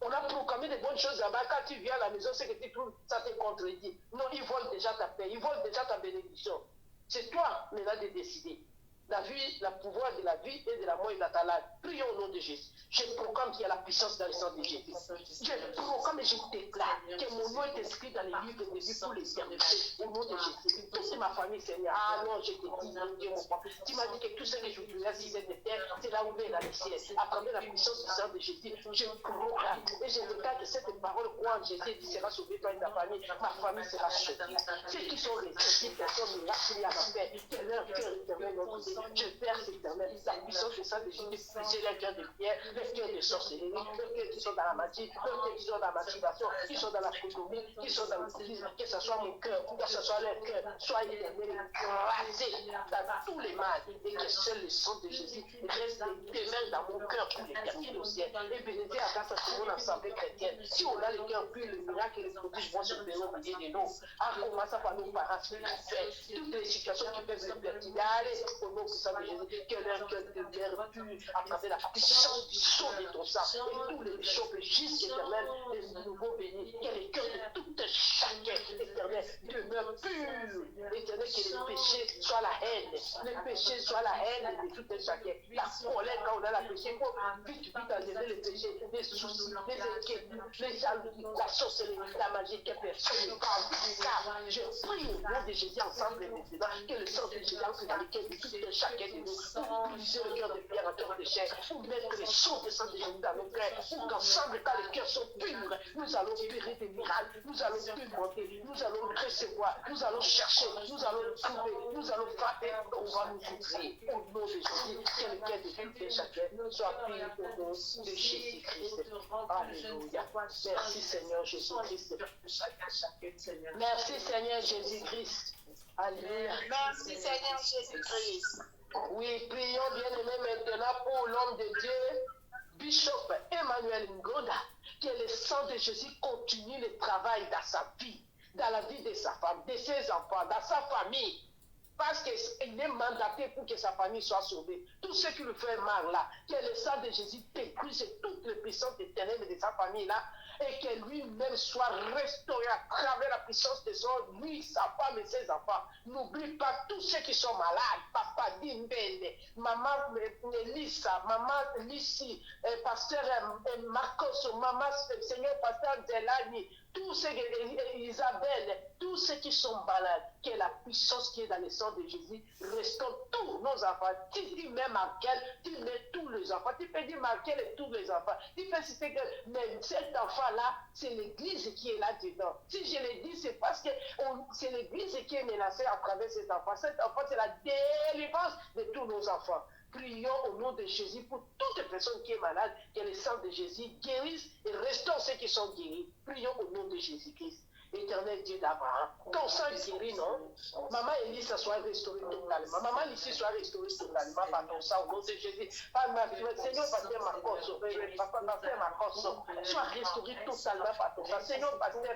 On a proclamé de bonnes choses là-bas. Quand tu viens à la maison, c'est que tu trouves ça te contredit. Non, ils volent déjà ta paix. Ils volent déjà ta bénédiction. C'est toi, maintenant, de décider. la vie, le pouvoir de la vie et de la mort et de la talade. Prions au nom de Jésus. Je proclame qu'il y a la puissance dans le sang de Jésus. Je proclame et je déclare que mon nom est inscrit dans les livres de vie pour l'éternité. Au nom de Jésus. Toute ma famille, Seigneur. Ah non, je te dis, mon Dieu, mon Père. Tu m'as dit que tout ce que je voulais, si c'est de terre, c'est là où est dans les ciels. À travers la puissance du sang de Jésus, je proclame et je déclare que cette parole, croit en Jésus, tu seras sauvé, toi et ta famille. Ma famille sera sauvée. Ceux qui sont restés, personne ne l'a prié à ma paix. Que leur cœur éternel, notre Dieu. Je perds éternel. La puissance du sang de Jésus, briser les cœurs de pierre, les cœurs de sorcellerie, les cœurs qui sont dans la magie, les cœurs qui sont dans la masturbation, qui sont dans la sodomie, qui sont dans l'autisme, que ce soit mon cœur, que ce soit leur cœur, soit éternel, écrasé dans tous les mal, et que seul le sang de Jésus reste demeure dans mon cœur pour l'éternité au ciel. Et bénédict à grâce à tout le monde assemblée chrétienne. Si on a le cœur pur, le miracle et les prodiges vont se faire au milieu de nous. En commençant par nos parents spirituels, toutes les situations qui peuvent se perturber, allez, au nom puissant de Jésus, que leur cœur demeure pur à travers la puissance du sang de ton sang. Et tous les bishops jusqu'éternel, les nouveaux bénis, que les cœurs de tout chacun éternel demeurent purs. Éternel, que les péchés soient la haine, les péchés soient la haine de tout un chacun. La colère, quand on a la péché, il faut vite enlever les péchés, les soucis, les inquiétudes, les jalousies, la sorcellerie, la magie, que personne ne parle de ça. Je prie au nom de Jésus ensemble maintenant, que le sang de Jésus entre dans le cœur de tout un chacun de nous, pour briser le cœur de pierre en cœur de chair, pour mettre les sons de sang de Jésus dans nos cœurs, pour qu'ensemble, quand les cœurs sont purs, nous allons opérer des miracles, nous allons pimenter, nous allons recevoir, nous allons chercher, nous allons trouver, nous allons frapper, on va nous ouvrir. Au nom de Jésus, que le cœur de tout un chacun soit pur au nom de Jésus-Christ. Alléluia. Merci Seigneur Jésus-Christ. Merci Seigneur Jésus-Christ. Alléluia. Merci Seigneur Jésus-Christ. Oui, prions bien-aimés maintenant pour l'homme de Dieu, Bishop Emmanuel Ngonda, que le sang de Jésus continue le travail dans sa vie, dans la vie de sa femme, de ses enfants, dans sa famille. Parce qu'il est mandaté pour que sa famille soit sauvée. Tout ce qui lui fait mal là, que le sang de Jésus détruise toutes les puissances éternelles de sa famille là, et que lui-même soit restauré à travers la puissance de son, lui, sa femme et ses enfants. N'oublie pas tous ceux qui sont malades. Papa Dimbele, maman Elissa, maman Lissi, pasteur Marcos, maman Seigneur pasteur Delani, tous ceux Isabelle, tous ceux qui sont malades, que la puissance qui est dans le sang de Jésus restaure tous nos enfants. Tu dis même Marquel, tu mets tous les enfants. Tu peux dire Marquel et tous les enfants. Tu peux citer que mais cet enfant-là, c'est l'église qui est là-dedans. Si je le dis, c'est parce que c'est l'église qui est menacée à travers cet enfant. Cet enfant, c'est la délivrance de tous nos enfants. Prions au nom de Jésus pour toute personne qui est malade, que le sang de Jésus guérisse et restaure ceux qui sont guéris. Prions au nom de Jésus-Christ. Éternel Dieu d'Abraham, ton sang guérit, non? Maman Elisa soit restaurée totalement. Maman Lucie soit restaurée totalement par ton sang au nom de Jésus. Seigneur, pasteur Marcos, pasteur Marcos, soit restauré totalement par ton sang. Seigneur, pasteur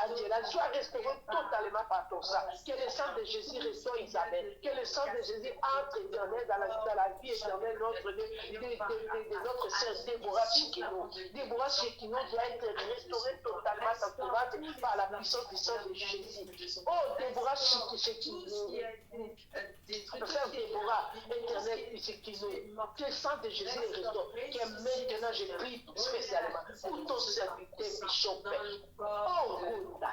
Angela, soit restauré totalement par ton sang. Que le sang de Jésus restaure Isabelle. Que le sang de Jésus entre éternel dans la vie éternelle de notre sœur Déborah Chikino. Déborah Chikino doit être restaurée totalement dans ton ventre par la puissance du sang de Jésus. Oh, Déborah Chikino. Frère Déborah, éternel Chikino. Que le sang de Jésus les restaure. Que maintenant je prie spécialement pour ton serviteur Bishop. Oh,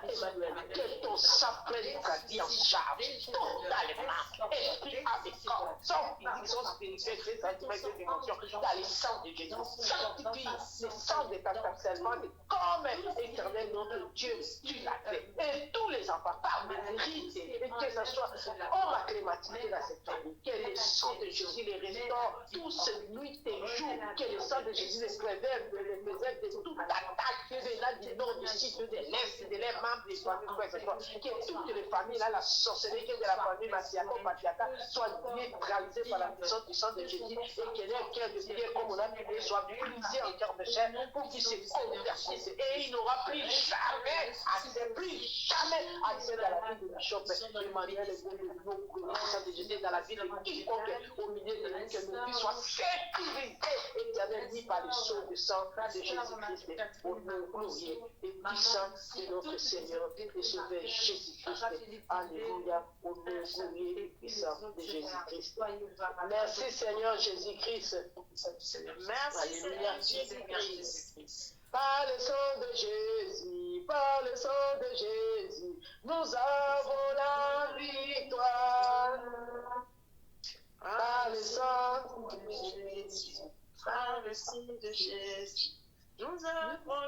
Emmanuel, que ton sang prenne ta vie en charge totalement. Esprit avec corps, sans physique, sans spirituel, sans sentiment, sans émotion, dans le sang de Jésus. Sanctifie le sang de ta personne, comme éternel notre Dieu, tu l'as fait. Et tous les enfants, par mérite, et que ce soit homme acclimatisé dans cette famille, que le sang de Jésus les restaure tous nuit et jour, que le sang de Jésus les préserve de toute attaque venant du nord, du sud, de l'est, de leurs membres, des familles, que toutes les familles, là, la sorcellerie de la famille matriarcat soit neutralisée par la puissance du sang de Jésus et que leur cœur de pierre, comme on a pu soit brisé en cœur de chair pour qu'ils se convertissent et il n'aura plus jamais, plus jamais accès dans la vie de Bishop Emmanuel et de Jésus, dans la vie de quiconque au milieu de nous, que nos vies soient sécurisées, éternel, ni par le sang de sang de Jésus-Christ, au nom glorieux et puissant de notre Seigneur et Sauveur Jésus-Christ. Alléluia, au nom glorieux et puissant de Jésus-Christ. Merci Seigneur Jésus-Christ. Merci Seigneur Jésus-Christ. Par le sang de Jésus, par le sang de Jésus, nous avons la victoire. Par le sang de Jésus, par le sang de Jésus, nous avons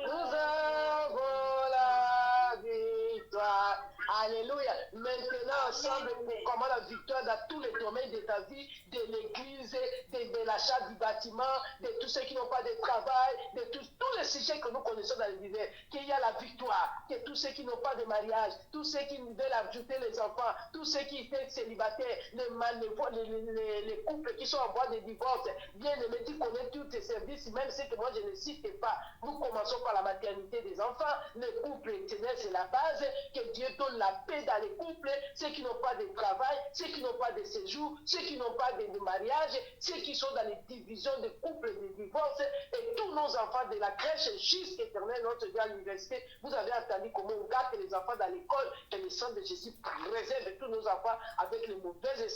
la victoire. Alléluia. Maintenant, ensemble, comment la victoire dans tous les domaines de ta vie, de l'église, de l'achat du bâtiment, de tous ceux qui n'ont pas de travail, de tous les sujets que nous connaissons dans l'univers, qu'il y a la victoire, que tous ceux qui n'ont pas de mariage, tous ceux qui veulent ajouter les enfants, tous ceux qui étaient célibataires, les couples qui sont en voie de divorce, bien aimé, tu connais tous tes services, même ceux que moi je ne cite pas. Nous commençons par la maternité des enfants, le couple éternel, c'est la base, que Dieu donne la paix dans les couples, ceux qui n'ont pas de travail, ceux qui n'ont pas de séjour, ceux qui n'ont pas de mariage, ceux qui sont dans les divisions de couples et de divorce, et tous nos enfants de la crèche jusqu'éternel, notre Dieu à l'université. Vous avez entendu comment on garde les enfants dans l'école, et le sang de Jésus préserve tous nos enfants avec les mauvais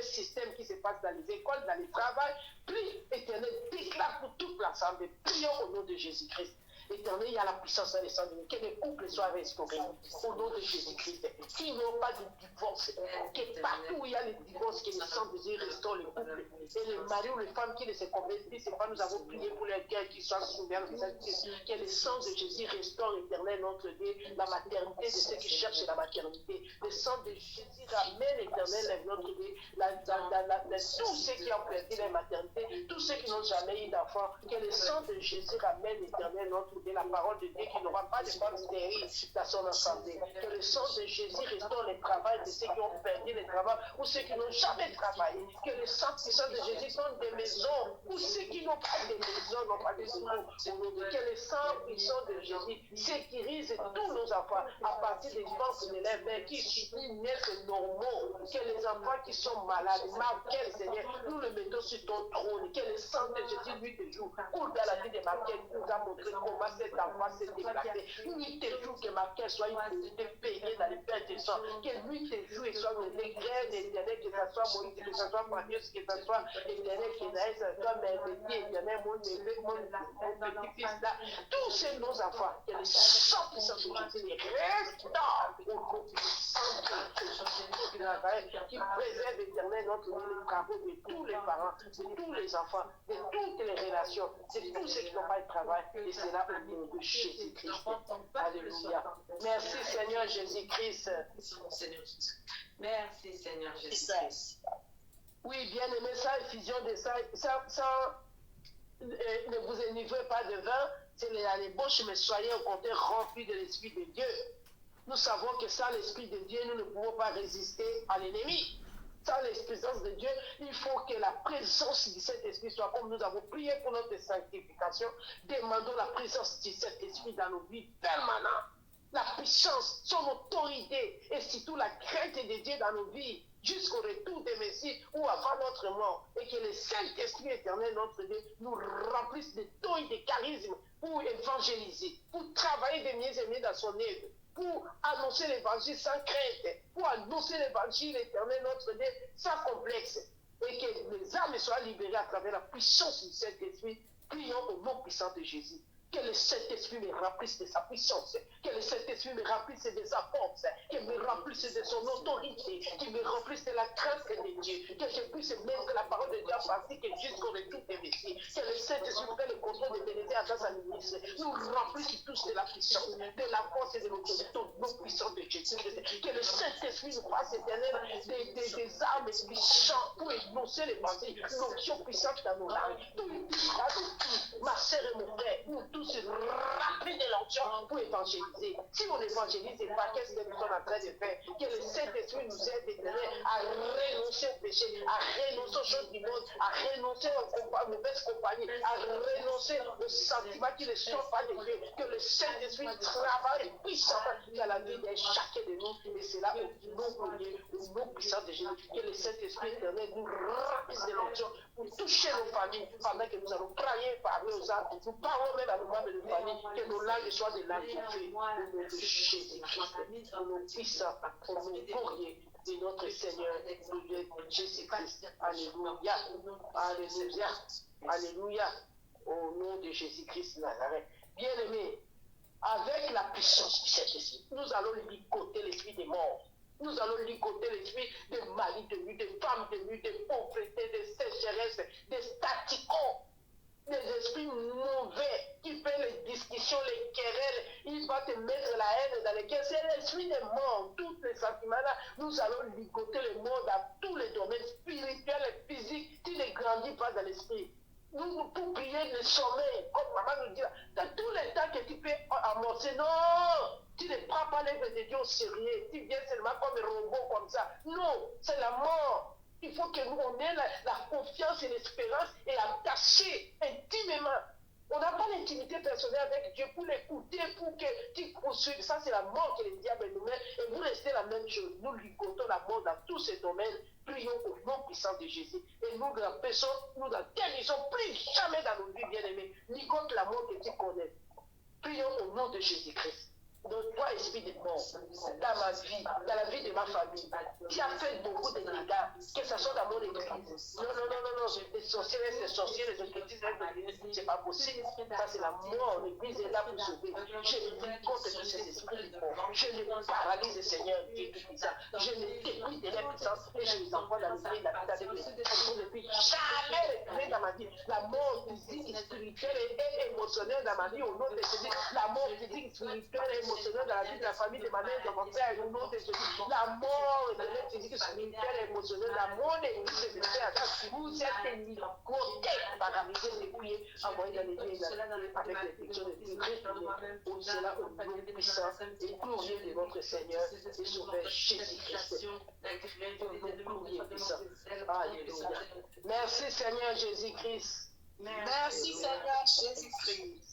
systèmes qui se passent dans les écoles, dans les travails. Prie, éternel, déclare pour toute l'ensemble, prions au nom de Jésus-Christ. Éternel, il y a la puissance dans les sangs de Dieu. Que les couples soient restaurés au nom de Jésus-Christ. Qu'ils n'ont pas de divorce. Que partout où il y a les divorces, que le sang de Dieu restaure les couples. Et les maris ou les femmes qui ne se convertissent pas, nous avons prié pour les cœurs qui soient souverts. Que le sang de Jésus restaure, éternel, notre Dieu, la maternité de ceux qui cherchent la maternité. Le sang de Jésus ramène, éternel, notre Dieu, tous ceux qui ont perdu la maternité, tous ceux qui n'ont jamais eu d'enfant. Que le sang de Jésus ramène, éternel, notre Dieu, la parole de Dieu qui n'aura pas de femme stérile dans son assemblée. Que le sang de Jésus restaure le travail de ceux qui ont perdu le travail ou ceux qui n'ont jamais travaillé. Que le sang puissant de Jésus donne des maisons ou ceux qui n'ont pas de maisons, n'ont pas de maisons. Que le sang puissant de Jésus sécurise tous nos enfants à partir des ventres de leurs mères qui naissent normaux. Que les enfants qui sont malades, Marquel, Seigneur, nous le mettons sur ton trône. Que le sang de Jésus, nuit et jour, coule dans la vie de Marquel, nous a montré comment cet enfant s'est déplacé. Nuit et jour, que Marquel soit payé dans les pères de sang. Que nuit et jour, il soit les graines éternelles, que ce soit Moïse, que ce soit Marius, que ce soit éternel, que ce soit Merveille, éternel, mon petit-fils là. Tous ces nos enfants, que le sang puissant de Jésus restaure au nom du sang de Jésus qui préserve éternel notre les travaux de tous les parents, de tous les enfants, de toutes les relations, de tous ceux qui n'ont pas de travail. Et c'est là au nom de Jésus-Christ. Alléluia. Merci Seigneur Jésus-Christ. Merci Seigneur Jésus-Christ. Oui, bien aimé, ça, effusion de ça, ne vous enivrez pas de vin, c'est la débauche, mais soyez au contraire remplis de l'Esprit de Dieu. Nous savons que sans l'Esprit de Dieu, nous ne pouvons pas résister à l'ennemi. Sans l'expérience de Dieu, il faut que la présence de cet esprit soit comme nous avons prié pour notre sanctification. Demandons la présence de cet esprit dans nos vies permanentes. La puissance, son autorité et surtout la crainte de Dieu dans nos vies jusqu'au retour des Messies ou avant notre mort. Et que le Saint-Esprit éternel, notre Dieu, nous remplisse de dons et de charismes pour évangéliser, pour travailler de mieux et mieux dans son œuvre, pour annoncer l'évangile sans crainte, pour annoncer l'évangile éternel, notre Dieu, sans complexe. Et que les âmes soient libérées à travers la puissance du Saint-Esprit. Prions au nom puissant de Jésus. Que le Saint-Esprit me remplisse de sa puissance, que le Saint-Esprit me remplisse de sa force, qu'il me remplisse de son autorité, qu'il me remplisse de la crainte de Dieu, que je puisse mettre la parole de Dieu en pratique jusqu'au retour des Messies, que le Saint-Esprit prenne le contrôle de l'unité à sa ministre, nous remplisse tous de la puissance, de la force et de l'autorité au nom puissant de Jésus. Que le Saint-Esprit nous fasse éternel des armes puissantes pour énoncer l'évangile, l'onction puissante dans nos langues. Tout ma sœur et mon frère, nous tous tous remplis de l'onction pour évangéliser. Si on n'évangélise pas, qu'est-ce que nous sommes en train de faire? Que le Saint-Esprit nous aide à renoncer au péché, à renoncer aux choses du monde, à renoncer aux mauvaises compagnies, à renoncer aux sentiments qui ne sont pas de Dieu. Que le Saint-Esprit travaille puissamment dans la vie de chacun de nous. Et c'est là où nous prions, au nom puissant de Jésus, que le Saint-Esprit éternel nous remplisse de l'onction pour toucher nos familles pendant que nous allons prier, parler aux âmes. Nous parlons même à nos membres de famille, que nos langues soient des langues de Dieu. Au nom de Jésus-Christ, au nom puissant, au nom glorieux de notre Seigneur Jésus-Christ. Alléluia. Alléluia. Alléluia. Au nom de Jésus-Christ Nazareth. Bien-aimés, avec la puissance du Saint-Esprit, nous allons ligoter l'esprit des morts. Nous allons ligoter l'esprit de mari de nuit, de femme de nuit, de pauvreté, de sécheresse, de staticons, des esprits mauvais qui fait les discussions, les querelles. Il va te mettre la haine dans les cœurs. C'est l'esprit des morts. Tous les sentiments-là, nous allons ligoter le monde dans tous les domaines spirituels et physiques qui ne grandissent pas dans l'esprit. Nous, pour prier le sommeil, comme maman nous dit, dans tous les temps que tu peux amorcer, non, tu ne prends pas l'œuvre de Dieu au sérieux, tu viens seulement comme un robot comme ça. Non, c'est la mort. Il faut que nous, on ait la confiance et l'espérance et attacher intimement. On n'a pas l'intimité personnelle avec Dieu pour l'écouter, pour que tu poursuives. Ça, c'est la mort que le diable nous met. Et vous restez la même chose. Nous ligotons la mort dans tous ces domaines. Prions au nom puissant de Jésus. Et nous l'empêchons, nous la guérissons plus jamais dans nos vies, bien-aimés. Ligote la mort que tu connais. Prions au nom de Jésus-Christ. Donc, toi, esprit de mort, dans ma vie, dans la vie de ma famille, qui a fait beaucoup de dégâts, que ce soit dans mon église. Non, les sorciers, les sorciers, les occultistes, c'est pas possible. Ça, c'est la mort. L'église est là pour sauver. Je lutte contre tous ces esprits de mort. Je les paralyse, Seigneur, Dieu tout-puissant. Je les dépouille de leur puissance et je les envoie dans le pays, la vie avec les depuis jamais les dans ma vie. La mort physique, spirituelle et émotionnelle dans ma vie, au nom de Jésus. La mort physique, spirituelle et émotionnelle dans la vie de la famille, de ma mère, de mon père, au nom de Jésus. La mort physique, spirituelle et émotionnelle, la mort église de frères, vous êtes ligotés par la misère de prier, envoyé dans les lieux avec les péchés de Christ. Au cela, au nom puissant et glorieux de notre Seigneur et Sauveur Jésus-Christ. Glorieux puissant. Alléluia. Merci Seigneur Jésus-Christ. Merci Seigneur Jésus-Christ.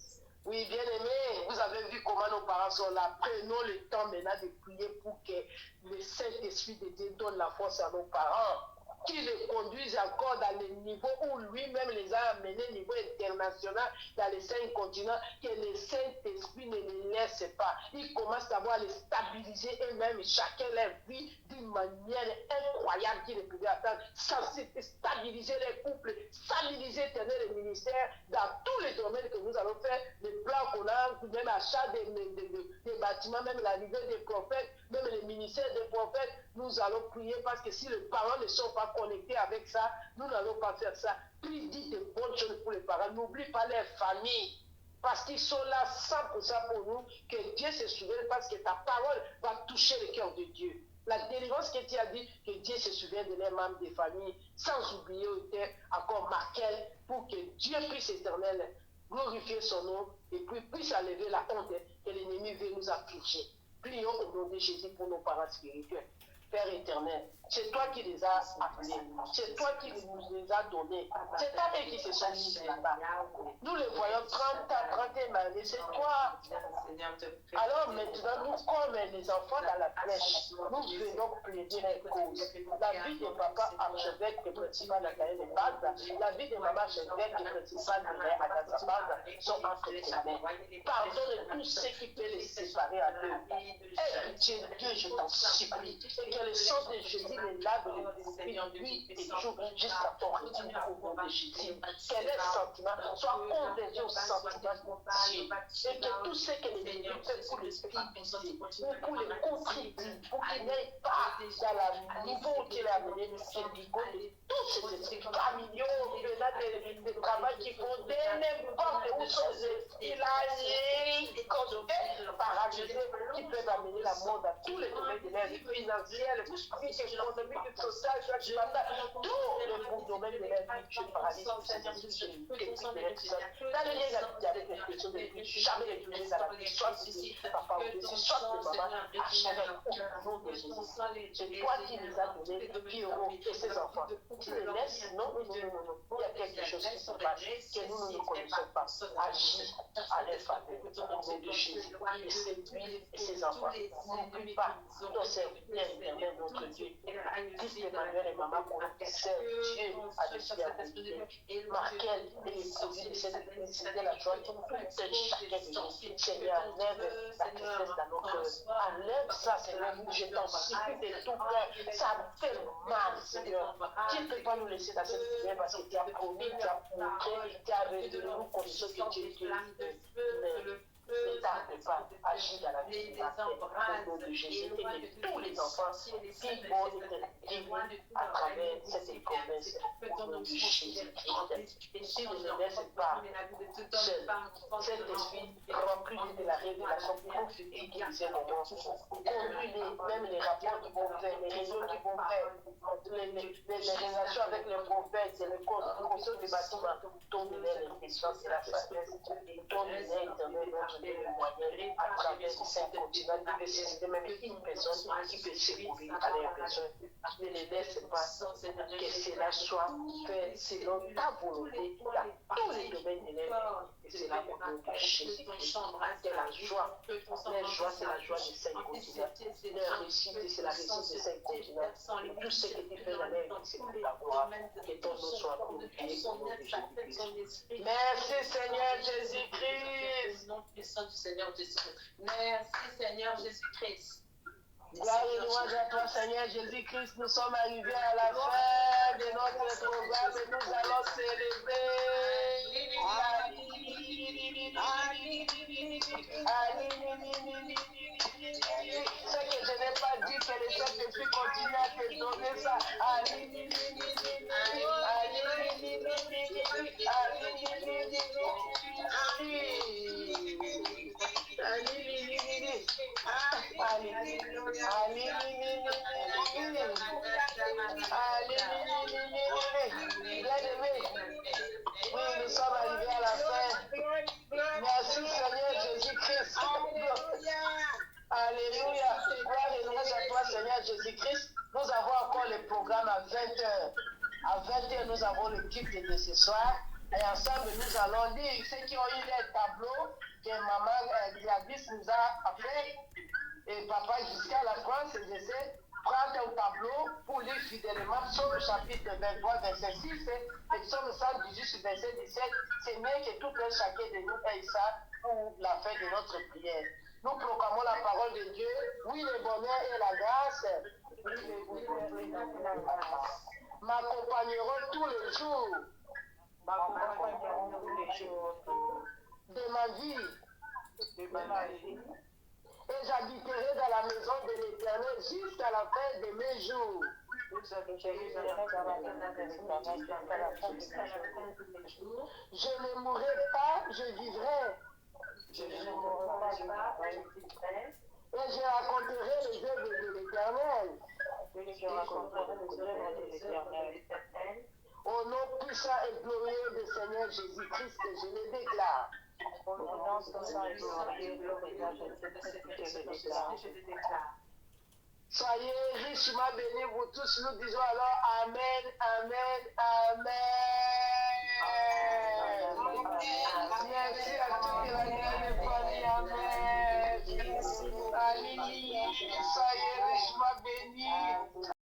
Oui, bien-aimés, vous avez vu comment nos parents sont là. Prenons le temps maintenant de prier pour que le Saint-Esprit de Dieu donne la force à nos parents, qui les conduisent encore dans les niveaux où lui-même les a amenés au niveau international, dans les 5 continents, que le Saint-Esprit ne les laisse pas. Ils commencent d'abord à les stabiliser eux-mêmes, chacun leur vie d'une manière incroyable qu'ils ne pouvaient attendre. Stabiliser les couples, stabiliser, tenir les ministères dans tous les domaines que nous allons faire, les plans qu'on a, même achat des bâtiments, même l'arrivée des prophètes, même les ministères des prophètes. Nous allons prier parce que si les parents ne sont pas connectés avec ça, nous n'allons pas faire ça. Prie, dis de bonnes choses pour les parents. N'oublie pas les familles. Parce qu'ils sont là 100% pour nous, que Dieu se souvienne parce que ta parole va toucher le cœur de Dieu. La délivrance que tu as dit, que Dieu se souvienne de les membres des familles, sans oublier encore Markel, pour que Dieu puisse éternel glorifier son nom et puis puisse enlever la honte que l'ennemi veut nous affliger. Prions au nom de Jésus pour nos parents spirituels. Père éternel, c'est toi qui les as appelés, c'est toi qui nous les as donnés, c'est toi qui se sont mis là-bas. Nous les voyons 30 ans, 31 années, c'est toi. Alors maintenant, nous, comme les enfants dans la flèche, nous venons plaider les causes. La vie de papa archevêque et principal de Banda, la vie de maman archevêque et principal de Adazabanda sont entre tes mains. Pardonne tous ceux qui peuvent les séparer à deux. Et Dieu, je t'en supplie, et que le sang de Jésus les lave les esprits nuit et jour jusqu'à ton retour au nom de Jésus. Que les sentiments soient convertis aux sentiments de Dieu. Et que tout ce que les ennemis fait pour les piétiner, ou pour les contribuer, pour qu'ils n'aillent pas dans le niveau où il est amené, je dis que tous ces esprits familiaux, venant des travail qui font n'importe où sont les esprits là, paralysés, qui peuvent amener la mort dans tous les domaines de la vie financière, matériel, physique, économique, social, tous les domaines de la vie, je paralyse tous ces esprits, je critique de l'existence. Dans le lien avec les questions de vie, jamais les tourner dans la vie, soit de papa ou de soit de maman, à chaque nom de Jésus. C'est toi qui nous as donné Pierrot et ses enfants. Tu les laisses, non, il y a quelque chose qui se passe, que nous ne connaissons pas. Agis à leur faveur, au nom de Jésus, et ses filles et ses enfants. N'oublie pas ton serviteur éternel, notre Dieu. Fils d'Emmanuel et maman, qu'on serve Dieu à dessus la vérité. Marquez les produits de cette église, de la joie de tout chacun de nous. Seigneur, enlève la tristesse dans nos cœurs. Enlève ça, Seigneur, je t'en supplie de tout cœur. Ça fait mal, Seigneur. Tu ne peux pas nous laisser dans cette lumière parce que tu as promis, tu as montré, tu as révélé nous conditions que tu ne tarde pas, agis dans la vie de au nom de Jésus et de tous les enfants qui vont être guidés à travers cette promesse au nom de Jésus-Christ. Si vous ne laissez pas cet esprit rempli de la révélation prophétique qui disait au monde, conduis même les rapports qui vont faire, les réseaux qui vont faire, les relations avec les prophètes, les constructions des bâtiments, donne-leur l'intelligence et la sagesse, donne-leur éternel notre Dieu le moyen à travers ces 5 continents qui peut susciter même une personne qui peut secourir à leurs besoins. Ne les laisse pas que cela soit fait selon ta volonté dans tous les domaines de leur vie. Et c'est là qu'on peut Jésus-Christ. C'est la joie. Leur joie, c'est la joie des 5 continents. Leur réussite, c'est la réussite des 5 continents. Et tout ce que tu fais dans leur vie, c'est pour ta gloire. Que ton nom soit glorifié au nom de Jésus-Christ. Merci Seigneur Jésus-Christ. Merci Seigneur Jésus-Christ. Gloire et louange à toi, Seigneur Jésus-Christ. Nous sommes arrivés à la fin de notre programme et nous allons célébrer. Ce que je n'ai pas dit, que le Saint-Esprit continue à te donner ça. Oui, nous sommes arrivés à la fin. Merci Seigneur Jésus-Christ. Alléluia. Gloire et louange à toi Seigneur Jésus-Christ. Nous avons encore le programme à 20h. À 20h, nous avons le culte de ce soir. Et ensemble, nous allons lire ceux qui ont eu les tableaux que maman Gladys nous a fait. Et papa, jusqu'à la France, je sais, prends ton tableau pour lire fidèlement Psaume chapitre 23, verset 6 et Psaume 118, verset 17. C'est mieux que tout un chacun de nous ait ça pour la fin de notre prière. Nous proclamons la parole de Dieu. Oui, le bonheur et la grâce. Oui, le bonheur et la grâce. M'accompagneront tous les jours. M'accompagneront tous les jours de ma vie. Et j'habiterai dans la maison de l'Éternel jusqu'à la fin de mes jours. Je ne mourrai pas, je vivrai. Et je raconterai les œuvres de l'Éternel. Au nom puissant et glorieux du Seigneur Jésus-Christ, que je le déclare. Soyez richement bénis, vous tous. Nous disons alors Amen, Amen, Amen. Merci à toute la grande famille. Amen. Alléluia. Soyez richement bénis.